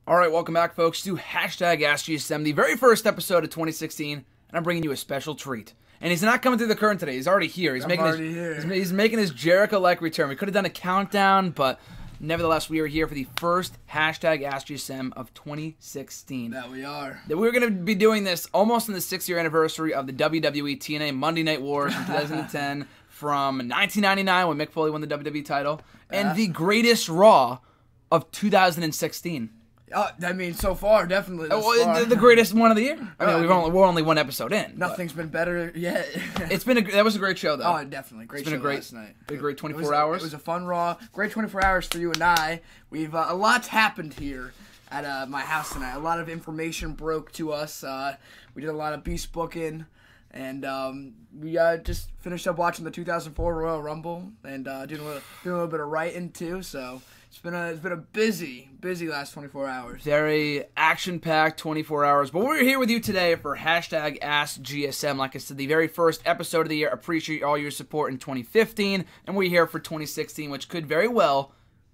All right, welcome back, folks, to hashtag AskGSM, the very first episode of 2016, and I'm bringing you a special treat. And he's not coming through the curtain today. He's already here. He's making his Jericho-like return. We could have done a countdown, but nevertheless, we are here for the first hashtag AskGSM of 2016. That we are. We're going to be doing this almost on the 6-year anniversary of the WWE TNA Monday Night Wars in 2010 from 1999 when Mick Foley won the WWE title, and the greatest Raw of 2016. I mean, so far, definitely. The greatest one of the year. I mean, we're only one episode in. Nothing's been better yet. That was a great show, though. Oh, definitely. Great show last night. A great 24 hours. It was a fun Raw. Great 24 hours for you and I. We've a lot's happened here at my house tonight. A lot of information broke to us. We did a lot of beast booking. And we just finished up watching the 2004 Royal Rumble and doing a little bit of writing, too, so... It's been a busy last 24 hours. Very action-packed 24 hours. But we're here with you today for hashtag AskGSM. Like I said, the very first episode of the year. Appreciate all your support in 2015. And we're here for 2016, which could very well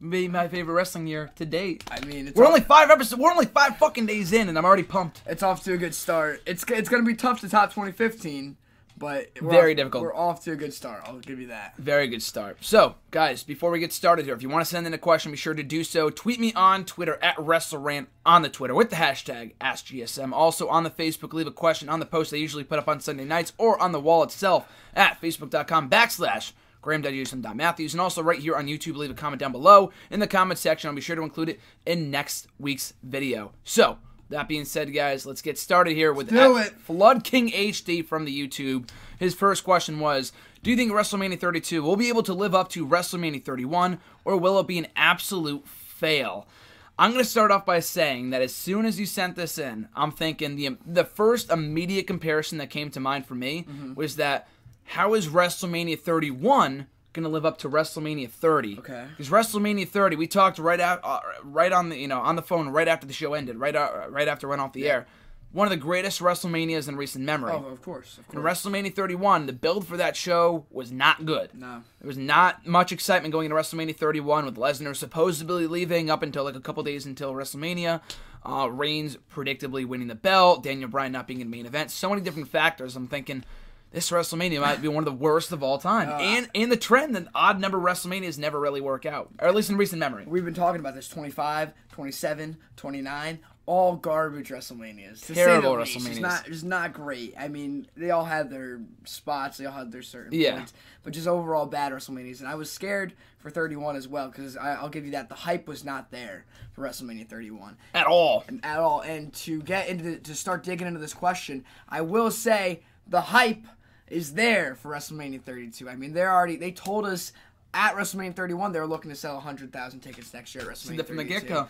be my favorite wrestling year to date. I mean, we're only 5 episodes. We're only 5 fucking days in, and I'm already pumped. It's off to a good start. It's gonna be tough to top 2015. But very difficult. We're off to a good start. I'll give you that. Very good start. So, guys, before we get started here, if you want to send in a question, be sure to do so. Tweet me on Twitter at WrestleRant on the Twitter with the hashtag AskGSM. Also on the Facebook, leave a question on the post I usually put up on Sunday nights or on the wall itself at facebook.com/Graham.Matthews. And also right here on YouTube, leave a comment down below in the comment section. I'll be sure to include it in next week's video. So, that being said, guys, let's get started here with Flood King HD from the YouTube. His first question was, do you think WrestleMania 32 will be able to live up to WrestleMania 31, or will it be an absolute fail? I'm going to start off by saying that as soon as you sent this in, I'm thinking the first immediate comparison that came to mind for me was that how is WrestleMania 31 going to live up to WrestleMania 30? Okay. Because WrestleMania 30, we talked right on the phone right after the show ended, right after it went off the air. One of the greatest WrestleManias in recent memory. Oh, of course. And WrestleMania 31, the build for that show was not good. No. There was not much excitement going into WrestleMania 31 with Lesnar supposedly leaving up until like a couple days until WrestleMania. Reigns predictably winning the belt, Daniel Bryan not being in the main event. So many different factors. I'm thinking, this WrestleMania might be one of the worst of all time. And the trend that odd number WrestleManias never really work out. Or at least in recent memory. We've been talking about this. 25, 27, 29. All garbage WrestleManias. Terrible WrestleManias. It's not great. I mean, they all had their spots. They all had their certain points. But just overall bad WrestleManias. And I was scared for 31 as well, because I'll give you that. The hype was not there for WrestleMania 31. At all. And to get into to start digging into this question, I will say the hype is there for WrestleMania 32. I mean, they told us at WrestleMania 31 they were looking to sell 100,000 tickets next year at WrestleMania 32. From the get-go.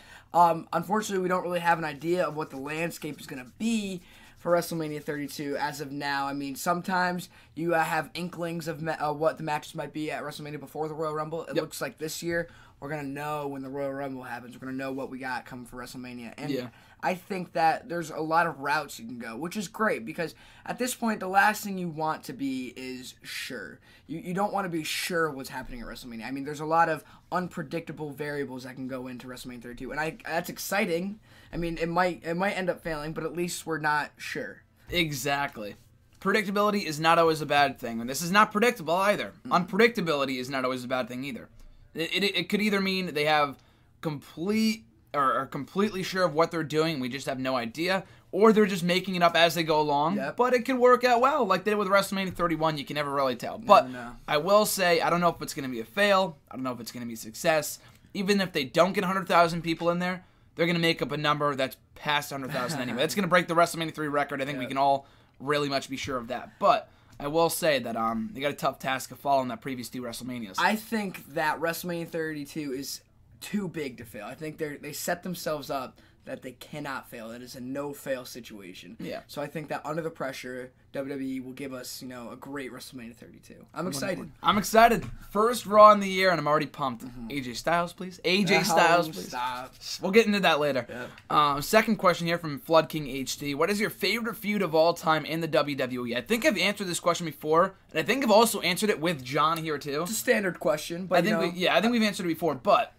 Unfortunately, we don't really have an idea of what the landscape is going to be for WrestleMania 32 as of now. I mean, sometimes you have inklings of what the matches might be at WrestleMania before the Royal Rumble. It looks like this year we're going to know when the Royal Rumble happens. We're going to know what we got coming for WrestleMania. And I think that there's a lot of routes you can go, which is great, because at this point, the last thing you want to be is sure. You don't want to be sure what's happening at WrestleMania. I mean, there's a lot of unpredictable variables that can go into WrestleMania 32, and that's exciting. I mean, it might end up failing, but at least we're not sure. Exactly. Predictability is not always a bad thing, and this is not predictable either. Unpredictability is not always a bad thing either. It could either mean they have completely sure of what they're doing, we just have no idea, or they're just making it up as they go along, but it could work out well, like they did with WrestleMania 31, you can never really tell. But I will say, I don't know if it's going to be a fail, I don't know if it's going to be a success. Even if they don't get 100,000 people in there, they're going to make up a number that's past 100,000 anyway. That's going to break the WrestleMania 3 record, I think we can all really much be sure of that. But I will say that they got a tough task of following that previous 2 WrestleManias. I think that WrestleMania 32 is too big to fail. I think they set themselves up that they cannot fail. It is a no-fail situation. Yeah. So I think that under the pressure, WWE will give us, a great WrestleMania 32. I'm excited. I'm excited. First Raw in the year, and I'm already pumped. AJ Styles, please. AJ Styles, please. Stop. We'll get into that later. Yep. Second question here from Flood King HD. What is your favorite feud of all time in the WWE? I think I've answered this question before, and I think I've also answered it with John here too. It's a standard question, but I think we've answered it before, but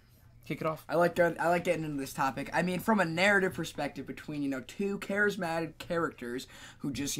Kick it off. I like getting into this topic. I mean, from a narrative perspective, between two charismatic characters who just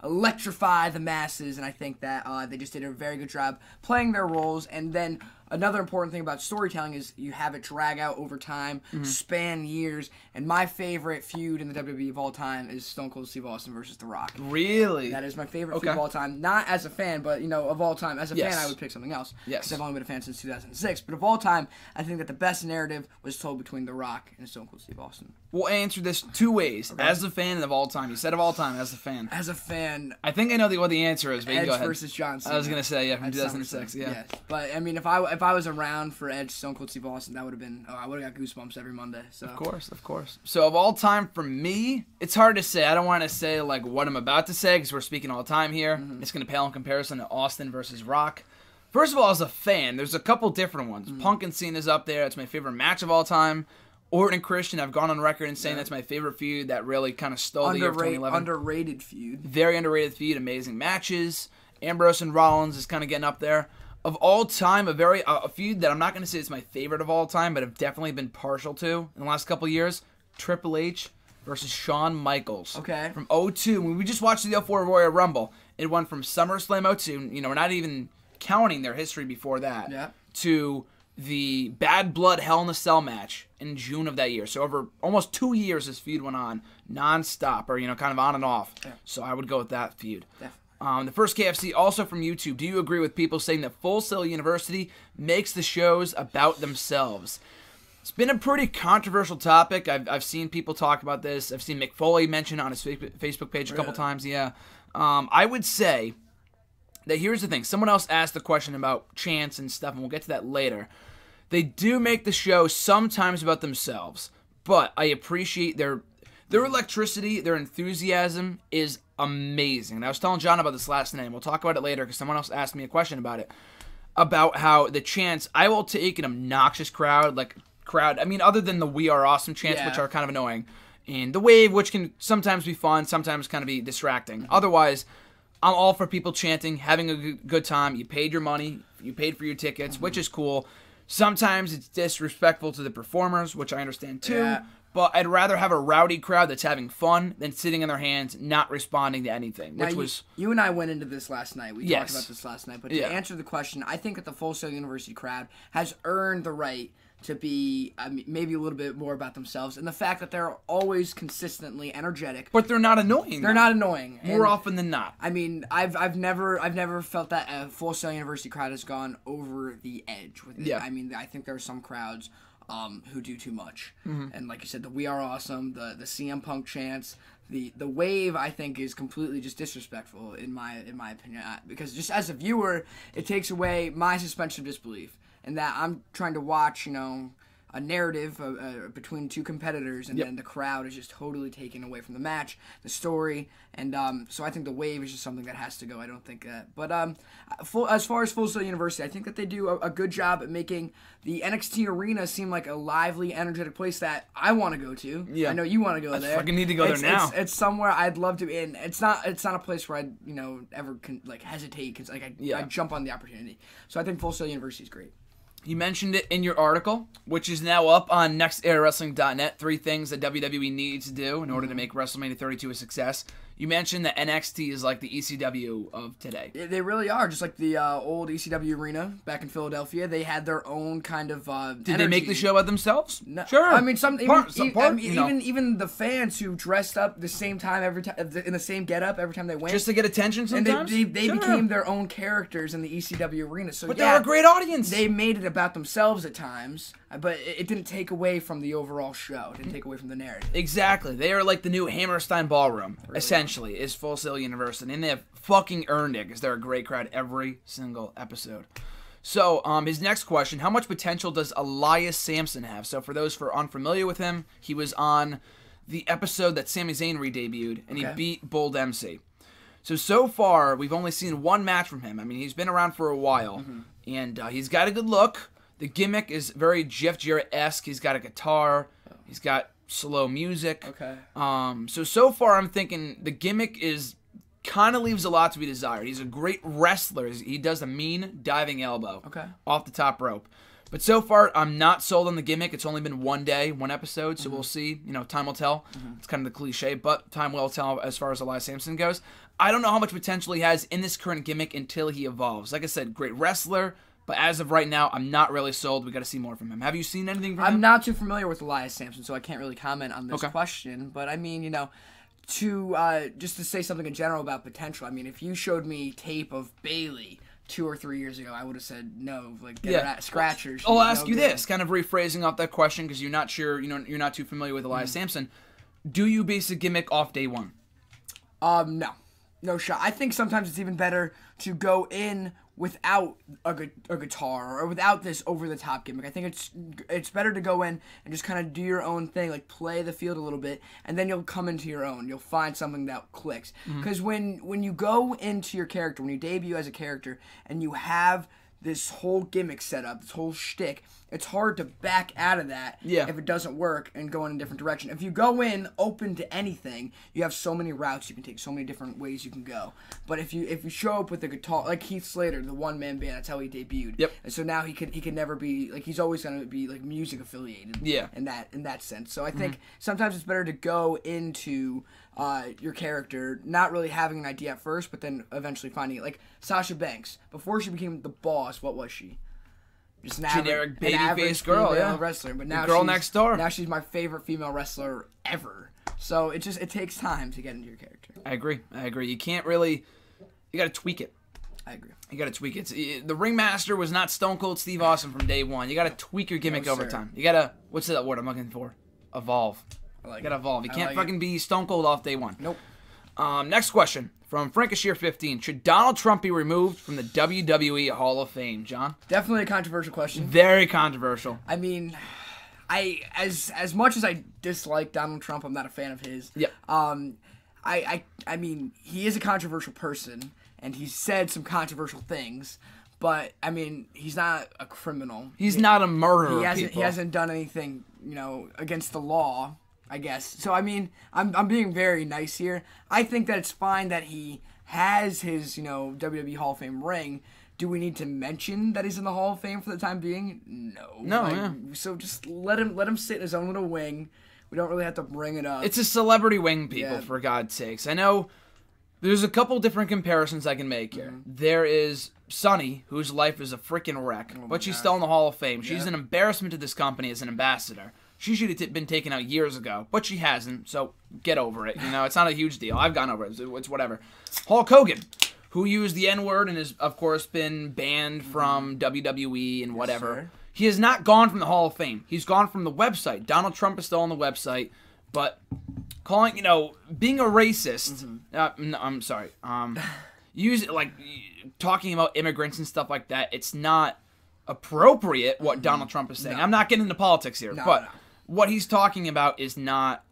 electrify the masses, and I think that they just did a very good job playing their roles. And then another important thing about storytelling is you have it drag out over time, span years. And my favorite feud in the WWE of all time is Stone Cold Steve Austin versus The Rock. Really? That is my favorite feud of all time. Not as a fan, but of all time. As a fan, I would pick something else. Yes. I've only been a fan since 2006. But of all time, I think that the best narrative was told between The Rock and Stone Cold Steve Austin. We'll answer this two ways. Okay. As a fan and of all time. You said of all time, as a fan. As a fan. I think I know what the answer is, but you go ahead. Edge versus John Cena. I was going to say, from 2006, yeah. Yes. But, I mean, if I was around for Edge, Stone Cold Steve Austin, that would have been, I would have got goosebumps every Monday. So. Of course. So, of all time, for me, it's hard to say. I don't want to say, what I'm about to say, because we're speaking all time here. It's going to pale in comparison to Austin versus Rock. First of all, as a fan, there's a couple different ones. Punk and Cena's up there. It's my favorite match of all time. Orton and Christian, I've gone on record and saying that's my favorite feud. That really kind of stole the year of 2011. Underrated feud. Very underrated feud. Amazing matches. Ambrose and Rollins is kind of getting up there. Of all time, a feud that I'm not going to say is my favorite of all time, but I've definitely been partial to in the last couple of years. Triple H versus Shawn Michaels. Okay. From 2002. When we just watched the 04 Royal Rumble, it went from SummerSlam 2002, we're not even counting their history before that, to the Bad Blood Hell in a Cell match in June of that year. So over almost 2 years, this feud went on nonstop, or kind of on and off. Yeah. So I would go with that feud. The first KFC, also from YouTube. Do you agree with people saying that Full Sail University makes the shows about themselves? It's been a pretty controversial topic. I've seen people talk about this. I've seen Mick Foley mention it on his Facebook page a couple times. Yeah, I would say that here's the thing. Someone else asked the question about Chants and stuff, and we'll get to that later. They do make the show sometimes about themselves, but I appreciate their electricity, their enthusiasm is amazing. And I was telling John about this last night, and we'll talk about it later because someone else asked me a question about it, about how the chants, I will take an obnoxious crowd, other than the We Are Awesome chants, which are kind of annoying, and the wave, which can sometimes be fun, sometimes kind of be distracting. Otherwise, I'm all for people chanting, having a good time. You paid your money. You paid for your tickets, which is cool. Sometimes it's disrespectful to the performers, which I understand too. Yeah. But I'd rather have a rowdy crowd that's having fun than sitting in their hands, not responding to anything. You and I went into this last night. We talked about this last night. But to answer the question, I think that the Full Sail University crowd has earned the right to be maybe a little bit more about themselves, and the fact that they're always consistently energetic. But they're not annoying. They're not annoying. More often than not. I mean, I've never felt that a Full Sail University crowd has gone over the edge with it. Yeah. I mean, I think there are some crowds who do too much, and like you said, the We Are Awesome, the CM Punk chants. The wave, I think, is completely just disrespectful in my opinion, because just as a viewer, it takes away my suspension of disbelief. And that I'm trying to watch, a narrative between two competitors, and then the crowd is just totally taken away from the match, the story, and so I think the wave is just something that has to go. I don't think that. But as far as Full Sail University, I think that they do a good job at making the NXT arena seem like a lively, energetic place that I want to go to. Yeah. I know you want to go there. I fucking need to go there now. It's somewhere I'd love to be in. It's not a place where I'd ever hesitate, because I jump on the opportunity. So I think Full Sail University is great. You mentioned it in your article, which is now up on nextEraWrestling.net, 3 things that WWE needs to do in order to make WrestleMania 32 a success. You mentioned that NXT is like the ECW of today. They really are. Just like the old ECW arena back in Philadelphia, they had their own kind of Did they make the show by themselves? No. Sure. I mean, even the fans who dressed up the same time every time in the same getup every time they went, just to get attention sometimes. And they became their own characters in the ECW arena. So but they're a great audience. They made it about themselves at times, but it didn't take away from the overall show. It didn't take away from the narrative. Exactly. They are like the new Hammerstein Ballroom, essentially, is Full Sail University. And they have fucking earned it because they're a great crowd every single episode. So, his next question, how much potential does Elias Samson have? So, for those who are unfamiliar with him, he was on the episode that Sami Zayn re-debuted, and he beat Bull Dempsey. So far, we've only seen one match from him. I mean, he's been around for a while, and he's got a good look. The gimmick is very Jeff Jarrett-esque. He's got a guitar. He's got slow music. Okay. So far, I'm thinking the gimmick kind of leaves a lot to be desired. He's a great wrestler. He does a mean diving elbow off the top rope. But so far, I'm not sold on the gimmick. It's only been 1 day, 1 episode, so we'll see. Time will tell. It's kind of the cliche, but time will tell as far as Elias Samson goes. I don't know how much potential he has in this current gimmick until he evolves. Like I said, great wrestler, but as of right now, I'm not really sold. We got to see more from him. Have you seen anything from him? I'm not too familiar with Elias Samson, so I can't really comment on this question. But I mean, just to say something in general about potential. I mean, if you showed me tape of Bayley 2 or 3 years ago, I would have said no. Like, get her at scratchers. I'll ask you this, kind of rephrasing off that question because you're not sure, you're not too familiar with Elias Samson. Do you base a gimmick off day one? No shot. I think sometimes it's even better to go in without a guitar or without this over-the-top gimmick. I think it's better to go in and just kind of do your own thing, like play the field a little bit, and then you'll come into your own. You'll find something that clicks. Because when you go into your character, when you debut as a character, and you have this whole gimmick set up, this whole shtick, it's hard to back out of that if it doesn't work and go in a different direction. If you go in open to anything, you have so many routes you can take, so many different ways you can go. But if you show up with the guitar, like Heath Slater, the one-man band, that's how he debuted. Yep. And so now he could never be, like, he's always going to be, like, music affiliated. Yeah. In that sense. So I think sometimes it's better to go into your character not really having an idea at first, but then eventually finding it. Like Sasha Banks, before she became the boss, what was she? Just an generic babyface girl, female wrestler. But now girl next door. Now she's my favorite female wrestler ever. So it takes time to get into your character. I agree. You can't really. You got to tweak it. I agree. You got to tweak it. The ringmaster was not Stone Cold Steve Austin from day one. You got to tweak your gimmick over time. You got to. What's that word I'm looking for? Evolve. You got to evolve. You can't fucking be Stone Cold off day one. Nope. Next question from Frankashire15. Should Donald Trump be removed from the WWE Hall of Fame, John? Definitely a controversial question. Very controversial. I mean, as much as I dislike Donald Trump, I'm not a fan of his. Yeah. I mean, he is a controversial person, and he's said some controversial things. But I mean, he's not a criminal. He's not a murderer. He hasn't done anything, against the law, I guess. So I mean, I'm being very nice here. I think that it's fine that he has his, WWE Hall of Fame ring. Do we need to mention that he's in the Hall of Fame for the time being? No. So just let him sit in his own little wing. We don't really have to bring it up. It's a celebrity wing, people, for God's sakes. I know there's a couple different comparisons I can make here. There is Sunny, whose life is a freaking wreck, but she's still in the Hall of Fame. She's an embarrassment to this company as an ambassador. She should have been taken out years ago, but she hasn't, so get over it. It's not a huge deal. I've gone over it. It's whatever. Hulk Hogan, who used the N-word and has, of course, been banned from WWE and whatever. Yes, he has not gone from the Hall of Fame. He's gone from the website. Donald Trump is still on the website, but calling, being a racist, no, I'm sorry, talking about immigrants and stuff like that, it's not appropriate what Donald Trump is saying. No. I'm not getting into politics here, but what he's talking about is not,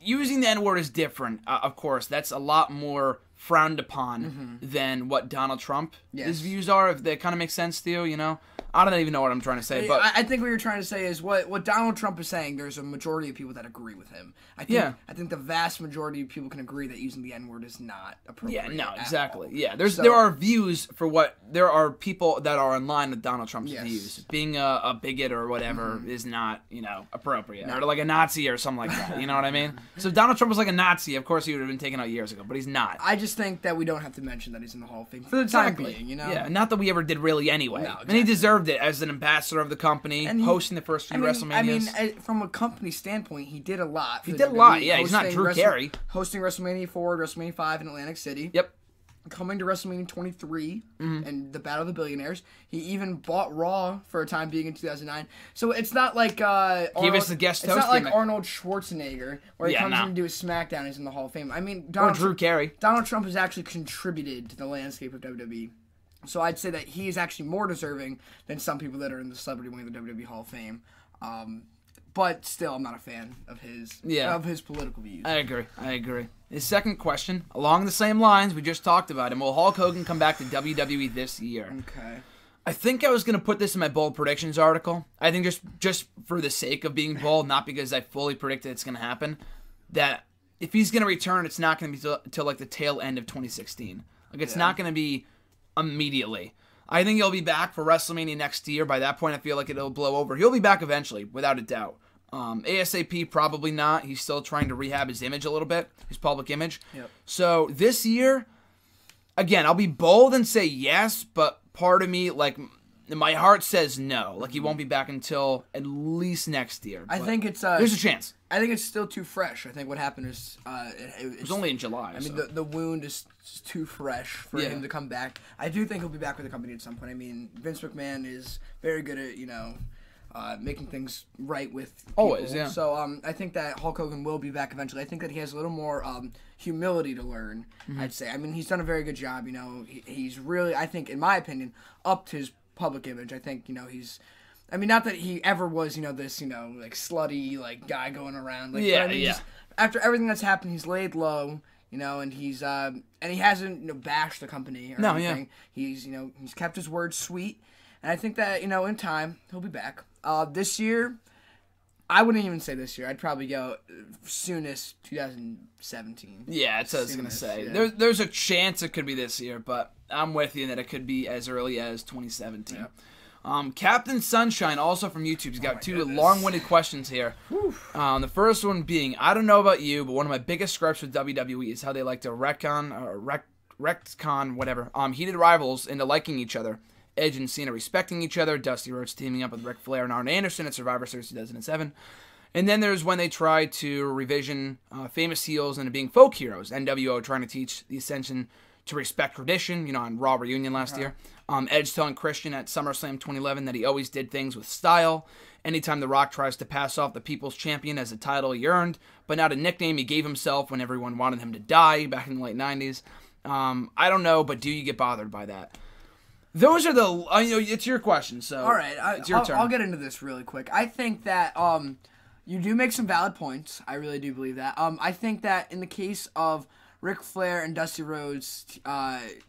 using the N-word is different, of course. That's a lot more frowned upon than what Donald Trump, his views are, if that kind of makes sense to you, I don't even know what I'm trying to say, but I think what you're trying to say is what Donald Trump is saying, there's a majority of people that agree with him. I think the vast majority of people can agree that using the N-word is not appropriate. Yeah, no, exactly. Yeah, there are views for there are people that are in line with Donald Trump's views. Being a bigot or whatever is not, appropriate. No. Or like a Nazi or something like that, you know what I mean? So if Donald Trump was like a Nazi, of course he would have been taken out years ago, but he's not. I just think that we don't have to mention that he's in the Hall of Fame for the time being, Yeah, not that we ever did really anyway. No, exactly. And he deserved it as an ambassador of the company, hosting the first few WrestleManias. I mean, from a company standpoint, he did a lot. He did a lot, yeah. He's not Drew Carey. Hosting WrestleMania 4, WrestleMania 5 in Atlantic City. Yep. Coming to WrestleMania 23 and the Battle of the Billionaires. He even bought Raw for a time being in 2009. So it's not like Arnold, it's not like Arnold Schwarzenegger where he comes in to do a SmackDown. He's in the Hall of Fame. I mean, Drew Carey. Donald Trump has actually contributed to the landscape of WWE. So I'd say that he is actually more deserving than some people that are in the celebrity wing of the WWE Hall of Fame. But still, I'm not a fan of his political views. I agree. His second question, along the same lines we just talked about him, will Hulk Hogan come back to WWE this year? Okay. I think I was going to put this in my bold predictions article. I think just for the sake of being bold, not because I fully predicted it's going to happen, that if he's going to return, it's not going to be till like the tail end of 2016. Like, it's not going to be immediately. I think he'll be back for WrestleMania next year. By that point, I feel like it'll blow over. He'll be back eventually, without a doubt. ASAP, probably not. He's still trying to rehab his image a little bit, his public image. Yep. So this year, again, I'll be bold and say yes, but part of me, like, my heart says no. Like, he won't be back until at least next year. I think it's... there's a chance. I think it's still too fresh. I think what happened is... it was only in July. I mean, the wound is too fresh for him to come back. I do think he'll be back with the company at some point. I mean, Vince McMahon is very good at, making things right with people. Always, yeah. So I think that Hulk Hogan will be back eventually. I think that he has a little more humility to learn, I'd say. I mean, he's done a very good job. He's really, I think, in my opinion, upped his public image. I think, he's... I mean, not that he ever was, this, like, slutty, like, guy going around. Like, yeah, I mean, just after everything that's happened, he's laid low, and he's, and he hasn't, bashed the company or anything. Yeah. He's kept his word sweet. And I think that, in time, he'll be back. This year, I wouldn't even say this year. I'd probably go soonest 2017. Yeah, that's what I was going to say. Yeah. There's a chance it could be this year, but I'm with you that it could be as early as 2017. Yeah. Captain Sunshine, also from YouTube, he's got two long-winded questions here. The first one being, I don't know about you, but one of my biggest gripes with WWE is how they like to retcon whatever, heated rivals into liking each other. Edge and Cena respecting each other, Dusty Rhodes teaming up with Ric Flair and Arn Anderson at Survivor Series 2007. And then there's when they try to revision famous heels into being folk heroes. NWO trying to teach the Ascension to respect tradition, on Raw Reunion last year. Edge telling Christian at SummerSlam 2011 that he always did things with style. Anytime The Rock tries to pass off the People's Champion as a title he earned, but not a nickname he gave himself when everyone wanted him to die back in the late 90s. I don't know, but do you get bothered by that? Those are the, it's your question, so all right, it's your turn. I'll get into this really quick. I think that you do make some valid points. I really do believe that. I think that in the case of Ric Flair and Dusty Rhodes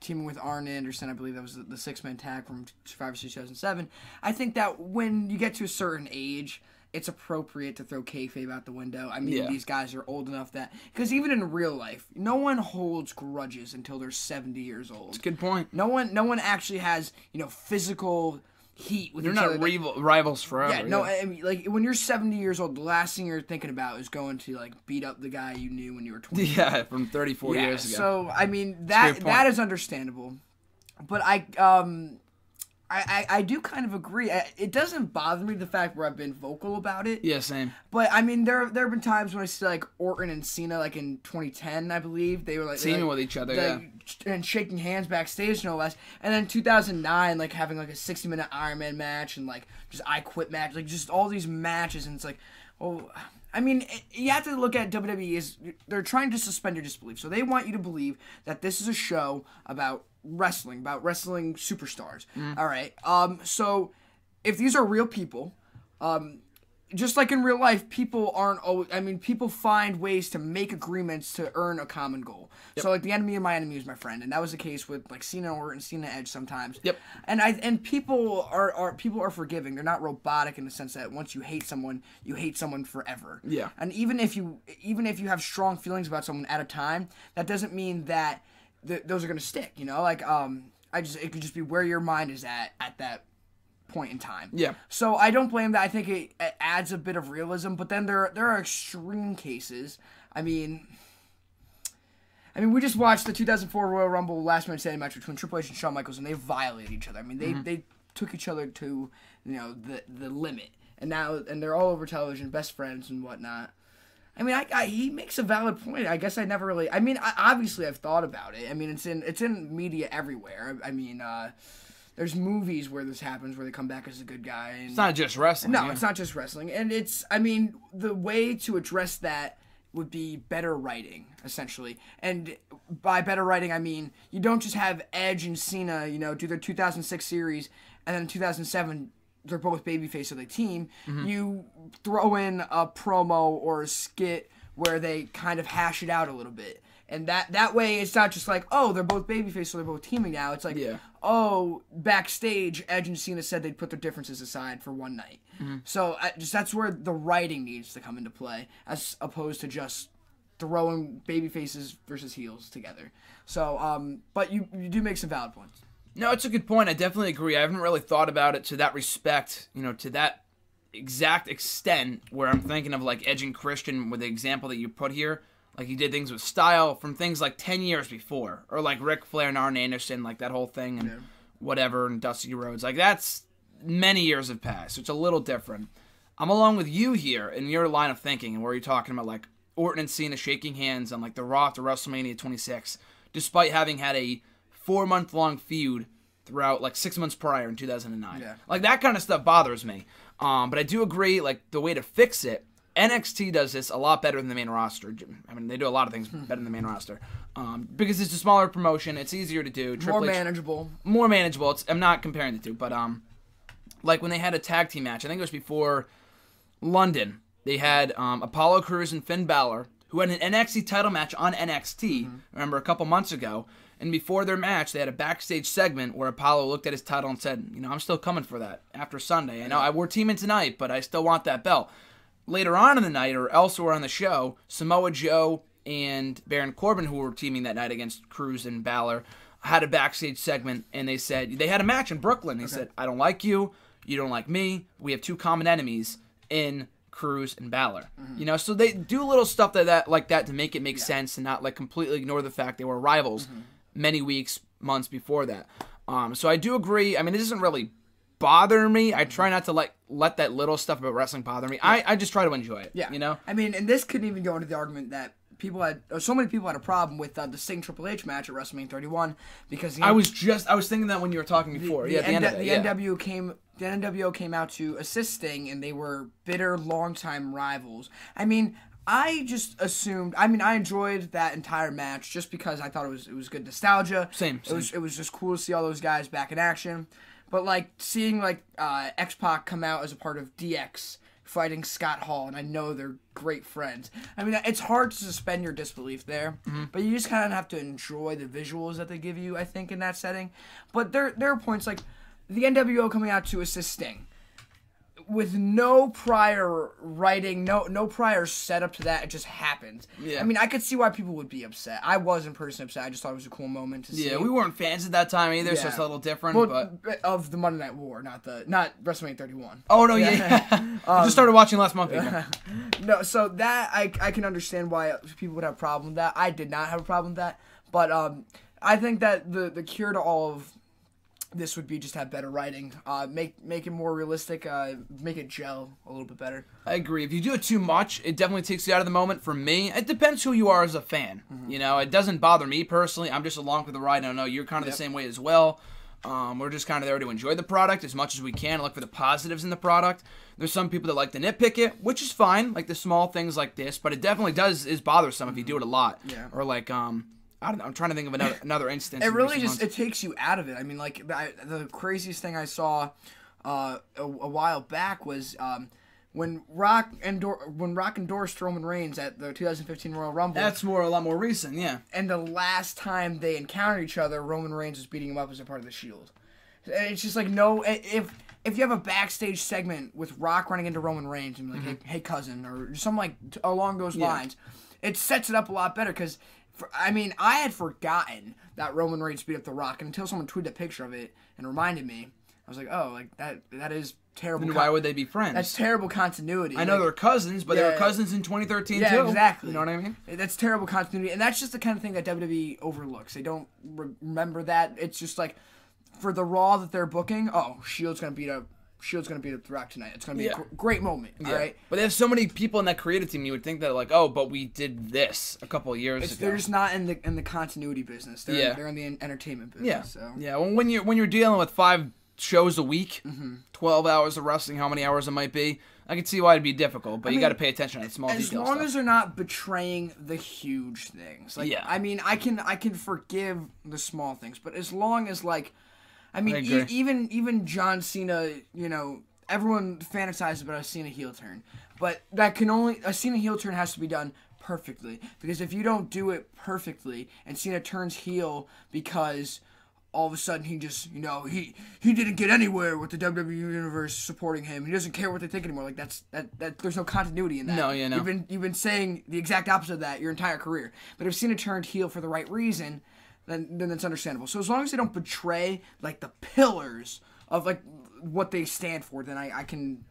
teaming with Arn Anderson, I believe that was the six-man tag from Survivor Series 2007, I think that when you get to a certain age, it's appropriate to throw kayfabe out the window. I mean, these guys are old enough that... Because even in real life, no one holds grudges until they're 70 years old. That's a good point. No one actually has, physical heat with each other. They're not rivals forever. Yeah, no, I mean, like, when you're 70 years old, the last thing you're thinking about is going to, like, beat up the guy you knew when you were 20. Yeah, from 34 years ago. So, I mean, that is understandable. But I do kind of agree. It doesn't bother me the fact where I've been vocal about it. Yeah, same. But I mean, there have been times when I see like Orton and Cena, like in 2010, I believe they were like teaming with each other, and shaking hands backstage, no less. And then 2009, like having like a 60-minute Iron Man match and like just I Quit match, like just all these matches, and it's like, oh. I mean, you have to look at WWE as they're trying to suspend your disbelief. So they want you to believe that this is a show about wrestling superstars. All right. So if these are real people, just like in real life, people aren't always... I mean, people find ways to make agreements to earn a common goal. Yep. So, like, the enemy of my enemy is my friend, and that was the case with, like, Cena and Orton, Cena Edge sometimes. Yep. And people are forgiving. They're not robotic in the sense that once you hate someone forever. Yeah. And even if you have strong feelings about someone at a time, that doesn't mean that those are going to stick, Like, it could just be where your mind is at that point in time. Yeah. So I don't blame that. I think it adds a bit of realism, but then there are extreme cases. I mean, we just watched the 2004 Royal Rumble last minute standing match between Triple H and Shawn Michaels, and they violated each other. I mean, they took each other to the limit, and they're all over television, best friends and whatnot. I mean, he makes a valid point. I guess I never really. I mean, obviously I've thought about it. I mean, it's in media everywhere. I mean, there's movies where this happens, where they come back as a good guy. And, it's not just wrestling. No, it's not just wrestling. And the way to address that would be better writing, essentially. And by better writing, I mean, you don't just have Edge and Cena, do their 2006 series, and then in 2007, they're both babyface of the team. Mm-hmm. You throw in a promo or a skit where they kind of hash it out a little bit. And that way, it's not just like, oh, they're both babyface, so they're both teaming now. It's like, oh, backstage, Edge and Cena said they'd put their differences aside for one night. Mm-hmm. So that's where the writing needs to come into play, as opposed to just throwing babyfaces versus heels together. So, but you do make some valid points. No, it's a good point. I definitely agree. I haven't really thought about it to that respect, to that exact extent where I'm thinking of like edging Christian with the example that you put here. Like he did things with style from things like 10 years before. Or like Ric Flair and Arn Anderson, like that whole thing and whatever, and Dusty Rhodes. Like that's many years have passed. So it's a little different. I'm along with you here in your line of thinking and where you're talking about like Orton and Cena shaking hands on like the Raw after WrestleMania 26, despite having had a 4-month-long feud throughout like 6 months prior in 2009. Yeah. Like that kind of stuff bothers me. But I do agree, like the way to fix it, NXT does this a lot better than the main roster. I mean, they do a lot of things better than the main roster. Because it's a smaller promotion, it's easier to do. More manageable. More manageable. I'm not comparing the two, but like when they had a tag team match, I think it was before London, they had Apollo Crews and Finn Balor, who had an NXT title match on NXT, remember, a couple months ago. And before their match, they had a backstage segment where Apollo looked at his title and said, I'm still coming for that after Sunday. I know we're teaming tonight, but I still want that belt. Later on in the night, or elsewhere on the show, Samoa Joe and Baron Corbin, who were teaming that night against Crews and Balor, had a backstage segment, and they said, they had a match in Brooklyn. They said, I don't like you, you don't like me, we have two common enemies in Crews and Balor. So they do little stuff like that to make it make sense and not like completely ignore the fact they were rivals many weeks, months before that. So I do agree. I mean, it doesn't really bother me. I try not to let that little stuff about wrestling bother me. I just try to enjoy it. Yeah. I mean, and this couldn't even go into the argument that so many people had a problem with the Sting Triple H match at WrestleMania 31 because I was thinking that when you were talking before. The NWO came out to assist Sting, and they were bitter, longtime rivals. I mean, I just assumed. I mean, I enjoyed that entire match just because I thought it was good nostalgia. Same. It was just cool to see all those guys back in action. But like seeing X-Pac come out as a part of DX fighting Scott Hall, and I know they're great friends. I mean, it's hard to suspend your disbelief there, but you just kind of have to enjoy the visuals that they give you, I think, in that setting. But there are points like the NWO coming out to assist Sting with no prior writing, no prior setup to that. It just happened. Yeah. I mean, I could see why people would be upset. I wasn't personally upset. I just thought it was a cool moment to see. Yeah, we weren't fans at that time either, so it's a little different. Well, but of the Monday Night War, not WrestleMania 31. Oh no, yeah. I just started watching last month. No, so that I can understand why people would have a problem with that. I did not have a problem with that, but I think that the cure to all of this would be just have better writing, make it more realistic, make it gel a little bit better. I agree. If you do it too much, it definitely takes you out of the moment. For me, it depends who you are as a fan. It doesn't bother me personally. I'm just along for the ride. I know you're kind of the same way as well. We're just kind of there to enjoy the product as much as we can, look for the positives in the product. There's some people that like to nitpick it, which is fine, like the small things like this, but it definitely is bothersome if you do it a lot. Yeah. Or like, I don't know, I'm trying to think of another instance. It really it takes you out of it. I mean, like, the craziest thing I saw a while back was when Rock endorsed Roman Reigns at the 2015 Royal Rumble. That's a lot more recent, yeah. And the last time they encountered each other, Roman Reigns was beating him up as a part of the Shield. It's just like, no, if you have a backstage segment with Rock running into Roman Reigns and like, hey cousin, or something like along those lines, it sets it up a lot better because. I had forgotten that Roman Reigns beat up The Rock, and until someone tweeted a picture of it and reminded me, I was like, oh, like that is terrible. Then why would they be friends? That's terrible continuity. I know they're cousins, but they were cousins in 2013 too. Yeah, exactly. You know what I mean? That's terrible continuity, and that's just the kind of thing that WWE overlooks. They don't remember that. It's just like, for the Raw that they're booking, Shield's gonna beat up The Rock tonight. It's going to be a great moment, all right? But they have so many people in that creative team, you would think that, like, but we did this a couple of years ago. They're just not in the continuity business. They're in the entertainment business. Yeah. So. Yeah, well, when you're dealing with 5 shows a week, 12 hours of wrestling, how many hours it might be, I can see why it'd be difficult, but you got to pay attention to the small details. As long as they're not betraying the huge things. Like, I mean, I can forgive the small things, but as long as, like, I mean, even John Cena, everyone fantasizes about a Cena heel turn, but a Cena heel turn has to be done perfectly, because if you don't do it perfectly and Cena turns heel because all of a sudden he just, he didn't get anywhere with the WWE universe supporting him, he doesn't care what they think anymore. Like that there's no continuity in that. No, you know. You've been saying the exact opposite of that your entire career. But if Cena turned heel for the right reason, then it's understandable. So as long as they don't betray like the pillars of like what they stand for, then I can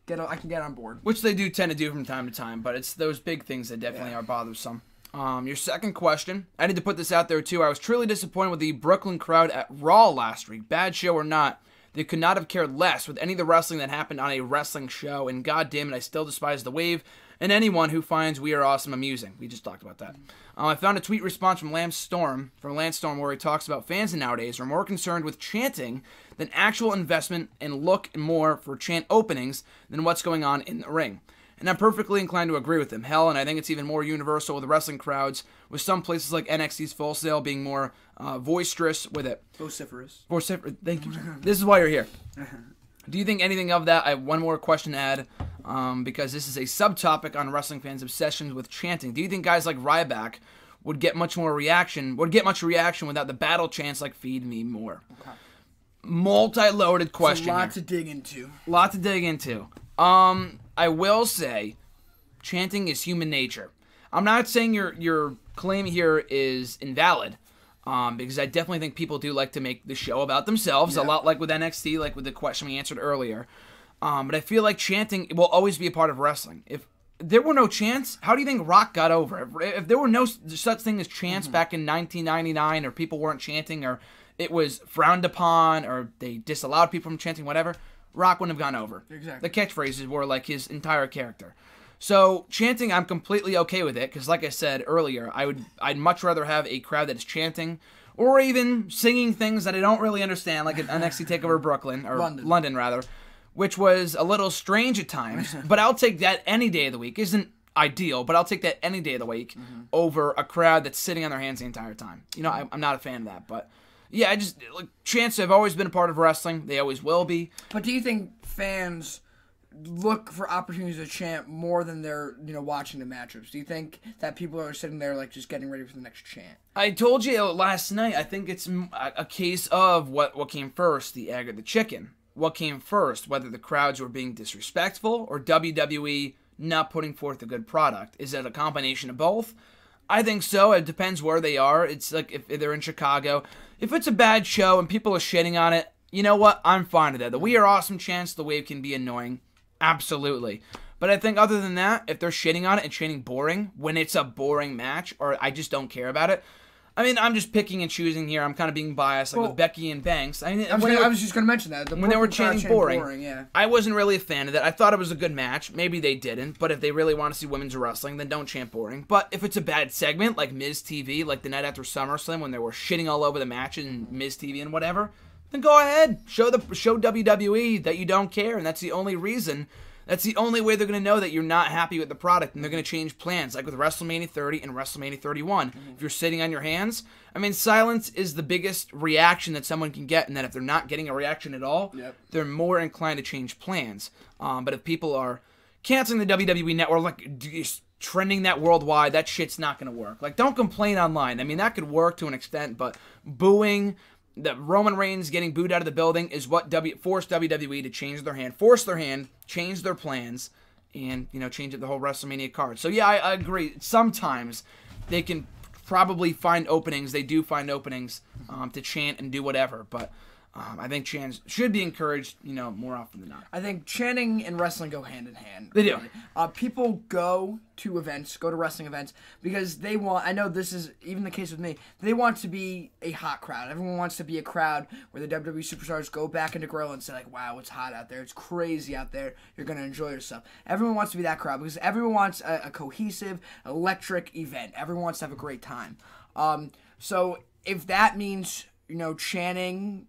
get on board. Which they do tend to do from time to time, but it's those big things that definitely are bothersome. Your second question, I need to put this out there too. I was truly disappointed with the Brooklyn crowd at Raw last week. Bad show or not, they could not have cared less with any of the wrestling that happened on a wrestling show, and god damn it, I still despise the Wave and anyone who finds We Are Awesome amusing. We just talked about that. I found a tweet response from Lance Storm where he talks about fans nowadays are more concerned with chanting than actual investment and look more for chant openings than what's going on in the ring. And I'm perfectly inclined to agree with him. Hell, and I think it's even more universal with the wrestling crowds, with some places like NXT's Full Sail being more boisterous with it. Vociferous. Thank you. This is why you're here. Do you think anything of that? I have one more question to add, because this is a subtopic on wrestling fans' obsessions with chanting. Do you think guys like Ryback would get much reaction without the battle chants like Feed Me More? Okay. Multi-loaded question. It's a lot to dig into. I will say, chanting is human nature. I'm not saying your claim here is invalid, because I definitely think people do like to make the show about themselves, a lot like with NXT, like with the question we answered earlier. But I feel like chanting will always be a part of wrestling. If there were no chants, how do you think Rock got over? If there were no such thing as chants back in 1999, or people weren't chanting, or it was frowned upon, or they disallowed people from chanting, whatever, Rock wouldn't have gone over. Exactly. The catchphrases were like his entire character. So chanting, I'm completely okay with it, because like I said earlier, I'd much rather have a crowd that is chanting, or even singing things that I don't really understand, like an NXT TakeOver Brooklyn, or London rather, which was a little strange at times, but I'll take that any day of the week. Isn't ideal, but I'll take that any day of the week over a crowd that's sitting on their hands the entire time. You know, I'm not a fan of that, but yeah, chants have always been a part of wrestling. They always will be. But do you think fans look for opportunities to chant more than they're, watching the matchups? Do you think that people are sitting there, like, just getting ready for the next chant? I told you last night, I think it's a case of what came first, the egg or the chicken. What came first, whether the crowds were being disrespectful or WWE not putting forth a good product. Is it a combination of both? I think so. It depends where they are. It's like if they're in Chicago. If it's a bad show and people are shitting on it, you know what? I'm fine with that. The We Are Awesome chants, the Wave can be annoying. Absolutely. But I think other than that, if they're shitting on it and chanting boring when it's a boring match, or I just don't care about it, I mean, I'm just picking and choosing here. I'm kind of being biased, like with Becky and Banks. I was just going to mention that. When they were chanting boring, I wasn't really a fan of that. I thought it was a good match. Maybe they didn't, but if they really want to see women's wrestling, then don't chant boring. But if it's a bad segment, like Miz TV, like the night after SummerSlam when they were shitting all over the match and Miz TV and whatever, then go ahead. Show WWE that you don't care, and that's the only reason. That's the only way they're going to know that you're not happy with the product, and they're going to change plans, like with WrestleMania 30 and WrestleMania 31. If you're sitting on your hands, I mean, silence is the biggest reaction that someone can get, and that if they're not getting a reaction at all, they're more inclined to change plans. But if people are canceling the WWE Network, like trending that worldwide, that shit's not going to work. Like, don't complain online. I mean, that could work to an extent, but booing, that Roman Reigns getting booed out of the building is what forced WWE to change their hand, change their plans, and change the whole WrestleMania card. So yeah, I agree. Sometimes they can probably find openings. They do find openings to chant and do whatever, but I think chants should be encouraged, more often than not. I think chanting and wrestling go hand in hand. They do. People go to wrestling events, because they want, I know this is even the case with me, they want to be a hot crowd. Everyone wants to be a crowd where the WWE superstars go back into Gorilla and say, like, wow, it's hot out there. It's crazy out there. You're going to enjoy yourself. Everyone wants to be that crowd, because everyone wants a cohesive, electric event. Everyone wants to have a great time. So if that means chanting,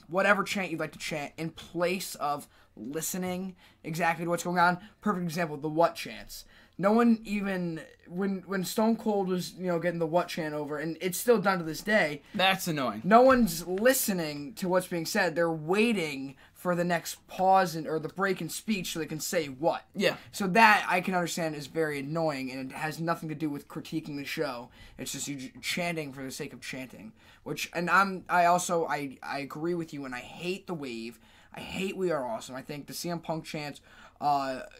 whatever chant you'd like to chant in place of listening exactly to what's going on. Perfect example, the what chants. No one even, when Stone Cold was, getting the what chant over, and it's still done to this day. That's annoying. No one's listening to what's being said. They're waiting for the next pause or the break in speech so they can say what. Yeah. So that, I can understand, is very annoying, and it has nothing to do with critiquing the show. It's just you chanting for the sake of chanting. I agree with you, and I hate the Wave. I hate We Are Awesome. I think the CM Punk chants,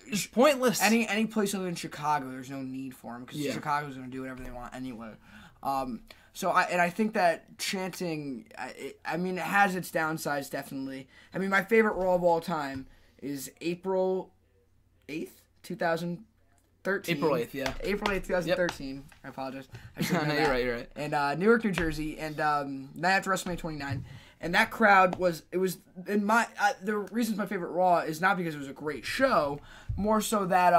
it's pointless. Any place other than Chicago, there's no need for them, because Chicago's going to do whatever they want anyway. I think that chanting, I mean, it has its downsides, definitely. I mean, my favorite Raw of all time is April 8th, 2013. April 8th, yeah. April 8th, 2013. Yep. I apologize. I should know that. You're right. And Newark, New Jersey, and night after WrestleMania 29. And that crowd the reason it's my favorite Raw is not because it was a great show, more so that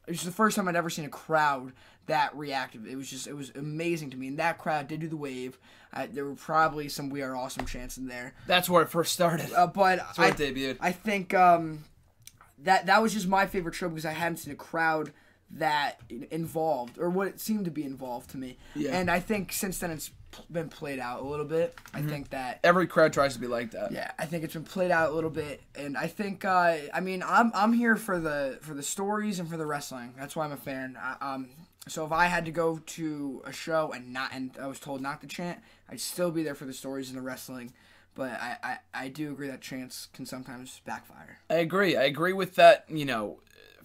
it was the first time I'd ever seen a crowd that reactive. It was amazing to me, and that crowd did do the wave. There were probably some "We Are Awesome" chants in there. That's where it first started. But that's where it debuted. I think that was just my favorite show because I hadn't seen a crowd that involved, or what it seemed to be involved to me. Yeah. And I think since then it's been played out a little bit. I think that every crowd tries to be like that. Yeah, I think it's been played out a little bit, and I think I'm here for the stories and for the wrestling. That's why I'm a fan. So if I had to go to a show and I was told not to chant, I'd still be there for the stories and the wrestling. But I do agree that chants can sometimes backfire. I agree with that,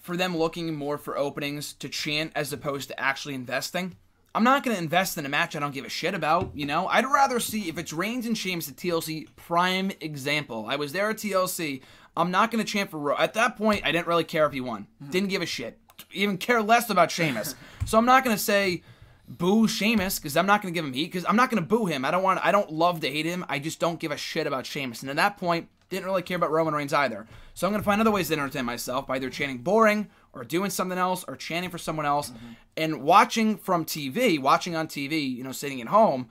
for them looking more for openings to chant as opposed to actually investing. I'm not going to invest in a match I don't give a shit about, I'd rather see, if it's Reigns and Sheamus at TLC, prime example. I was there at TLC. I'm not going to chant for Raw. At that point, I didn't really care if he won. Didn't give a shit. Even care less about Sheamus. So I'm not going to say boo Sheamus because I'm not going to give him heat because I'm not going to boo him. I don't love to hate him. I just don't give a shit about Sheamus. And at that point, didn't really care about Roman Reigns either. So I'm going to find other ways to entertain myself by either chanting boring or doing something else or chanting for someone else. And watching on TV, sitting at home,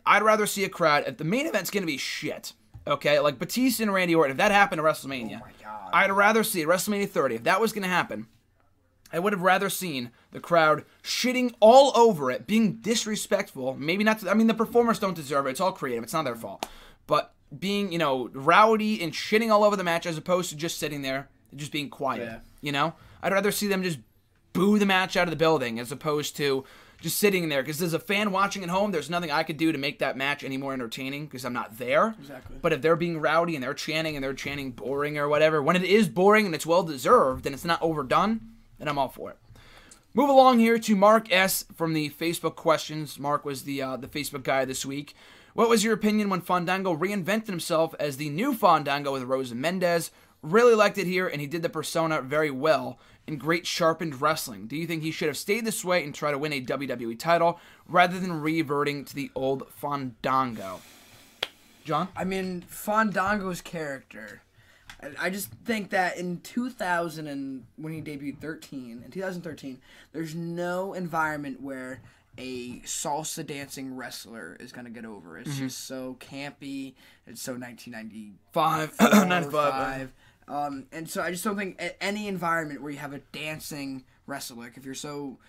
I'd rather see a crowd. If the main event's going to be shit, okay? Like Batista and Randy Orton, if that happened at WrestleMania, I'd rather see WrestleMania 30. If that was going to happen, I would have rather seen the crowd shitting all over it, being disrespectful. Maybe not. The performers don't deserve it. It's all creative. It's not their fault. But being, rowdy and shitting all over the match as opposed to just sitting there and just being quiet. Yeah. I'd rather see them just boo the match out of the building as opposed to just sitting there. Because as a fan watching at home, there's nothing I could do to make that match any more entertaining because I'm not there. Exactly. But if they're being rowdy and they're chanting boring or whatever, when it is boring and it's well-deserved and it's not overdone, and I'm all for it. Move along here to Mark S. from the Facebook questions. Mark was the Facebook guy this week. What was your opinion when Fandango reinvented himself as the new Fandango with Rosa Mendez? Really liked it here, and he did the persona very well in great sharpened wrestling. Do you think he should have stayed this way and try to win a WWE title rather than reverting to the old Fandango? John? Fandango's character, I just think that in 2000 and when he debuted in 2013, there's no environment where a salsa dancing wrestler is going to get over. It's just so campy. It's so 1995. 95. And so I just don't think any environment where you have a dancing wrestler, like if you're so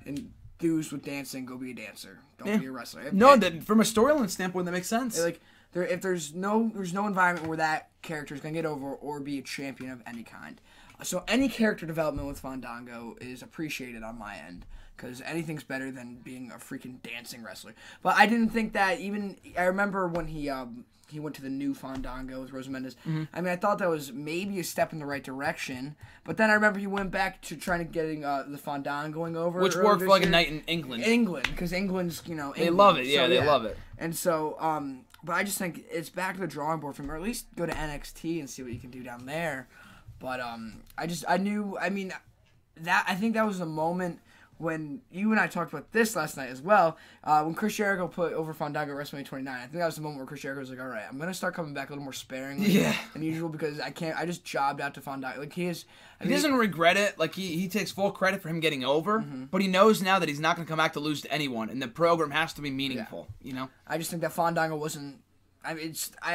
enthused with dancing, go be a dancer. Don't be a wrestler. From a storyline standpoint, that makes sense. If there's no environment where that character is going to get over or be a champion of any kind. So any character development with Fandango is appreciated on my end because anything's better than being a freaking dancing wrestler. But I didn't think that I remember when he went to the new Fandango with Rosa Mendez. I thought that was maybe a step in the right direction. But then I remember he went back to trying to getting the Fandango going over. Which worked for like a night in England. Because England's, They love it. Yeah, they love it. And so, but I just think it's back to the drawing board for him, or at least go to NXT and see what you can do down there. But I think that was a moment when you and I talked about this last night as well, when Chris Jericho put over Fandango at WrestleMania 29. I think that was the moment where Chris Jericho was like, all right, I'm going to start coming back a little more sparingly than usual because I just jobbed out to Fandango. Like he doesn't regret it. Like he takes full credit for him getting over, but he knows now that he's not going to come back to lose to anyone, and the program has to be meaningful, I just think that Fandango wasn't, I